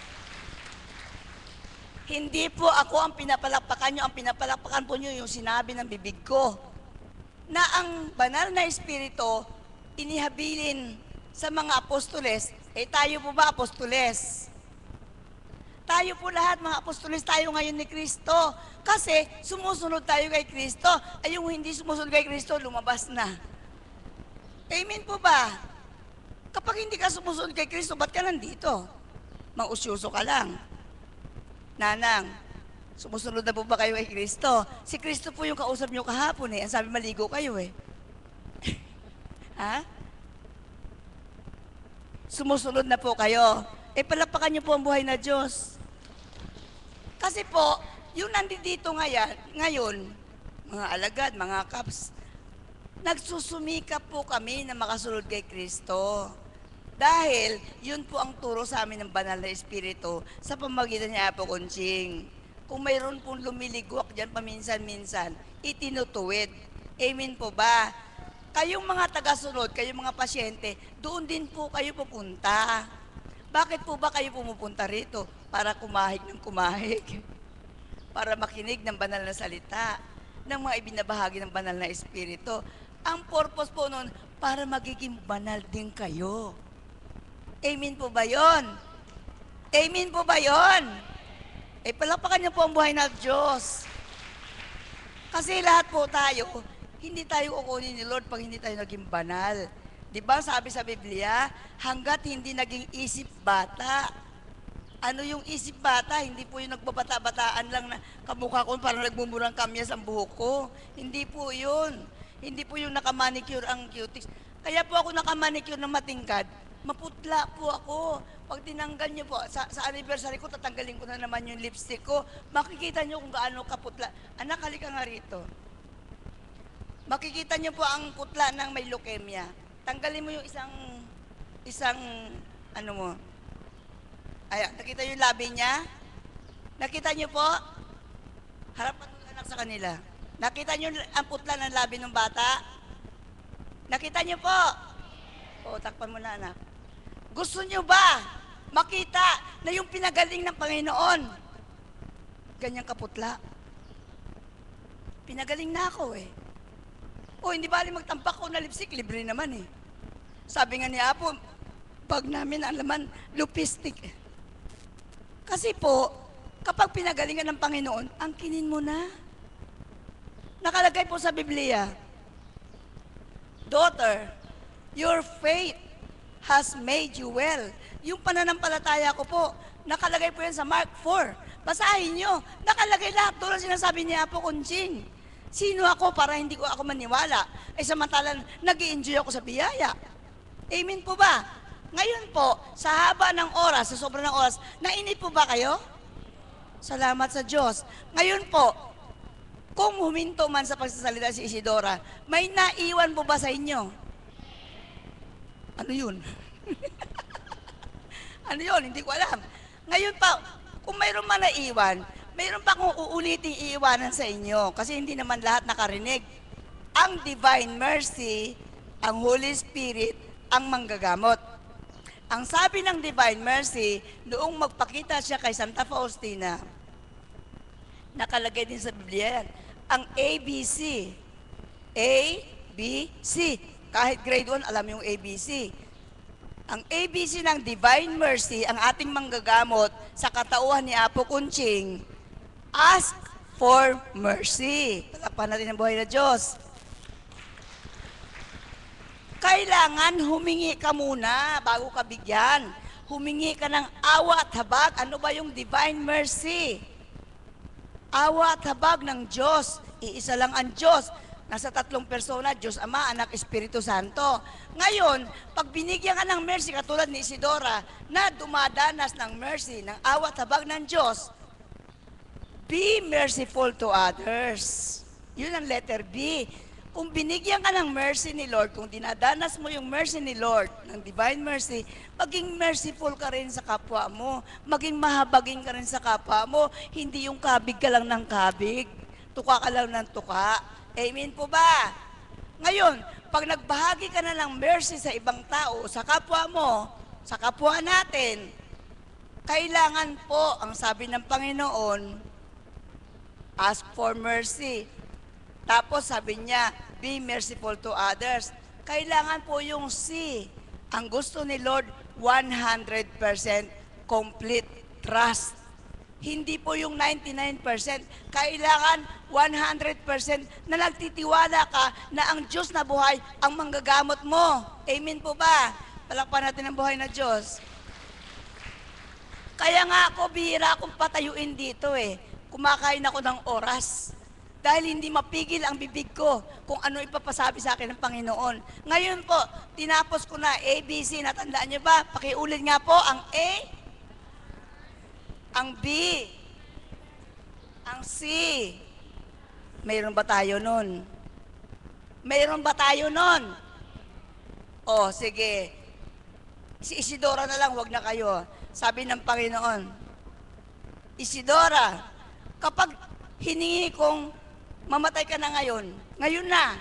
Hindi po ako ang pinapalakpakan niyo, ang pinapalakpakan po niyo yung sinabi ng bibig ko. Na ang banal na Espiritu, inihabilin sa mga apostoles, tayo po ba apostoles? Tayo po lahat, mga apostoles, tayo ngayon ni Kristo. Kasi sumusunod tayo kay Kristo. Yung hindi sumusunod kay Kristo, lumabas na. Amen po ba? Kapag hindi ka sumusunod kay Kristo, ba't ka nandito? Mausyoso ka lang. Nanang, sumusunod na po ba kayo kay Kristo? Si Kristo po yung kausap nyo kahapon eh. Ang sabi, maligo kayo eh. Ha? Sumusunod na po kayo. Palapakan nyo po ang buhay na Diyos. Kasi po, yung nandito ngayon, mga alagad, mga kaps, nagsusumikap po kami na makasunod kay Kristo. Dahil, yun po ang turo sa amin ng banal na Espiritu sa pamagitan ni Apo Conching. Kung mayroon pong lumiligwak dyan paminsan-minsan, itinutuwid. Amen po ba? Kayong mga tagasunod, kayong mga pasyente, doon din po kayo pupunta. Bakit po ba kayo pumupunta rito? Para kumahig ng kumahig. Para makinig ng banal na salita, ng mga ibinabahagi ng banal na Espiritu. Ang purpose po nun, para magiging banal din kayo. Amen po ba yun? Amen po ba yun? Palapakan niyo po ang buhay ng Diyos. Kasi lahat po tayo, hindi tayo kukunin ni Lord pag hindi tayo naging banal. Di ba sabi sa Biblia, hanggat hindi naging isip bata. Ano yung isip bata? Hindi po yung nagbabata-bataan lang na kamukha ko parang nagmumurang kamyas ang buhok ko. Hindi po yun. Hindi po yung nakamanicure ang cuties. Kaya po ako nakamanicure na matingkad. Maputla po ako. Pag tinanggal niyo po, sa anniversary ko, tatanggalin ko na naman yung lipstick ko. Makikita niyo kung gaano kaputla. Anak, halika nga rito. Makikita niyo po ang putla ng may leukemia. Tanggalin mo yung isang, ano mo. Ayan, nakita yung labi niya? Nakita niyo po? Harapan mo anak sa kanila. Nakita niyo ang putla ng labi ng bata? Nakita niyo po? O, takpan mo na anak. Gusto niyo ba makita na yung pinagaling ng Panginoon? Ganyang kaputla. Pinagaling na ako eh. O, hindi bali magtampak ko na lipstick, libre naman eh. Sabi nga ni Apo, bag namin ang laman, lupistik. Kasi po, kapag pinagalingan ng Panginoon, angkinin mo na. Nakalagay po sa Biblia, Daughter, your faith has made you well. Yung pananampalataya ko po, Nakalagay po yan sa Mark 4. Basahin nyo. Nakalagay lahat doon ang sinasabi ni Apo Kunching. Sino ako para hindi ko ako maniwala? Ay samantalang nag-i-enjoy ako sa biyaya. Amen po ba? Ngayon po, sa haba ng oras, sa sobrang ng oras, nainip po ba kayo? Salamat sa Diyos. Ngayon po, kung huminto man sa pagsasalita si Isidora, may naiwan po ba sa inyo? Ano yun? Ano yun? Hindi ko alam. Ngayon pa, kung mayroon man naiwan, mayroon pa akong uuliting iiwanan sa inyo kasi hindi naman lahat nakarinig. Ang Divine Mercy, ang Holy Spirit, ang manggagamot. Ang sabi ng Divine Mercy, noong magpakita siya kay Santa Faustina, nakalagay din sa Biblia yan, ang ABC. ABC. Kahit grade 1, alam yung ABC. Ang ABC ng Divine Mercy, ang ating manggagamot sa katauhan ni Apo Kunching, ask for mercy. Palakpakan natin ang buhay na Diyos. Kailangan humingi ka muna bago ka bigyan. Humingi ka ng awa at habag. Ano ba yung Divine Mercy? Awa at habag ng Diyos. Iisa lang ang Diyos. Nasa tatlong persona, Diyos Ama, Anak, Espiritu Santo. Ngayon, pag binigyan ka ng mercy, katulad ni Isidora, na dumadanas ng mercy, ng awa at habag ng Diyos, be merciful to others. Yun ang letter B. Kung binigyan ka ng mercy ni Lord, kung dinadanas mo yung mercy ni Lord, ng divine mercy, maging merciful ka rin sa kapwa mo. Maging mahabagin ka rin sa kapwa mo. Hindi yung kabig ka lang ng kabig. Tuka ka lang ng tuka. Amen po ba? Ngayon, pag nagbahagi ka na ng mercy sa ibang tao, sa kapwa mo, sa kapwa natin, kailangan po, ang sabi ng Panginoon, ask for mercy. Tapos sabi niya, be merciful to others. Kailangan po yung C. Ang gusto ni Lord, 100% complete trust. Hindi po yung 99%. Kailangan 100% na nagtitiwala ka na ang Diyos na buhay ang manggagamot mo. Amen po ba? Palakpakan natin ang buhay na Diyos. Kaya nga ako, bihira akong patayuin dito eh. Kumakain ako ng oras. Dahil hindi mapigil ang bibig ko kung ano ipapasabi sa akin ng Panginoon. Ngayon po, tinapos ko na ABC. Natandaan niyo ba? Pakiulit nga po ang A, ang B, ang C. Mayroon ba tayo nun? Mayroon ba tayo nun? O, sige. Si Isidora na lang, wag na kayo. Sabi ng Panginoon, Isidora, kapag hiningi kong mamatay ka na ngayon, ngayon na,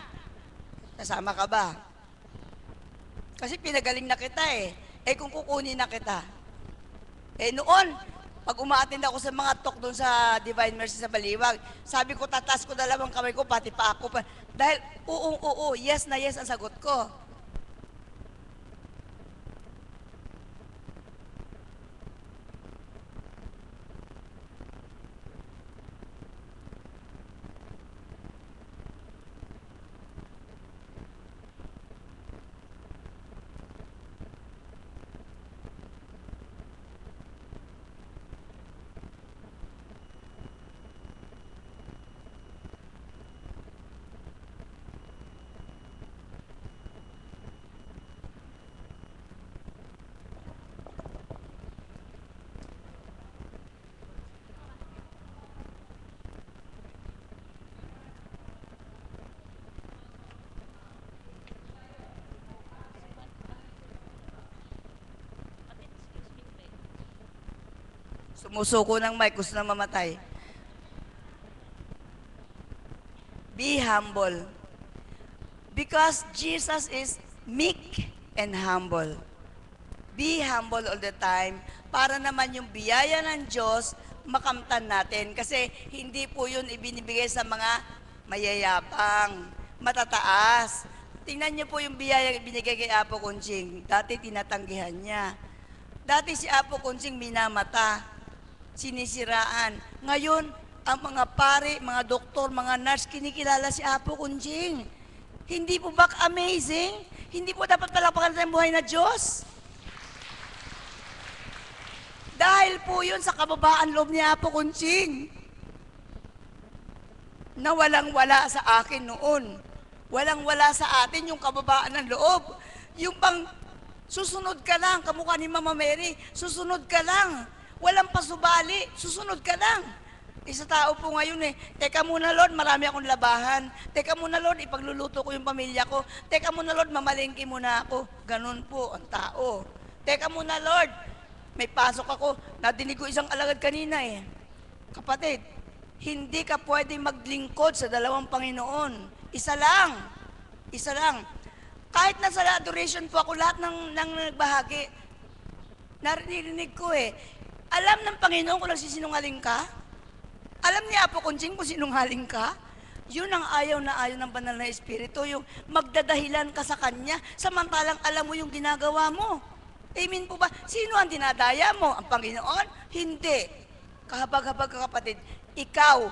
kasama ka ba? Kasi pinagaling na kita eh. Eh kung kukunin na kita. Eh noon, pag umaattend ako sa mga talk doon sa Divine Mercy sa Baliwag, sabi ko, tatas ko dalawang kamay ko, pati pa ako. Dahil, oo, yes na yes ang sagot ko. Sumusuko ng mic, gusto na mamatay. Be humble. Because Jesus is meek and humble. Be humble all the time para naman yung biyaya ng Diyos makamtan natin. Kasi hindi po yun ibinibigay sa mga mayayabang, matataas. Tingnan niyo po yung biyaya ibinigay kay Apo Kunching. Dati tinatanggihan niya. Dati si Apo Kunching minamata, sinisiraan. Ngayon, ang mga pare, mga doktor, mga nurse, kinikilala si Apo Kunching. Hindi po ba amazing? Hindi po dapat palakpakan natin ang buhay na Diyos? Dahil po yun sa kababaan loob ni Apo Kunching na walang-wala sa akin noon. Walang-wala sa atin yung kababaan ng loob. Yung bang susunod ka lang, kamukha ni Mama Mary, susunod ka lang. Walang pasubali, susunod ka lang. Isa tao po ngayon teka muna Lord, marami akong labahan. Teka muna Lord, ipagluluto ko yung pamilya ko. Teka muna Lord, mamalengke muna ako. Ganun po ang tao. Teka muna Lord, may pasok ako. Nadinig ko isang alagad kanina Kapatid, hindi ka pwedeng maglingkod sa dalawang Panginoon. Isa lang. Isa lang. Kahit nasa adoration po ako, lahat ng nagbahagi, narinig ko alam ng Panginoon kung nagsisinungaling ka? Alam ni Apo Kunching kung sinungaling ka? Yun ang ayaw na ayaw ng banal na Espiritu, yung magdadahilan ka sa Kanya, samantalang alam mo yung ginagawa mo. Amen po ba? Sino ang dinadaya mo? Ang Panginoon? Hindi. Kahabag-habag ka kapatid, ikaw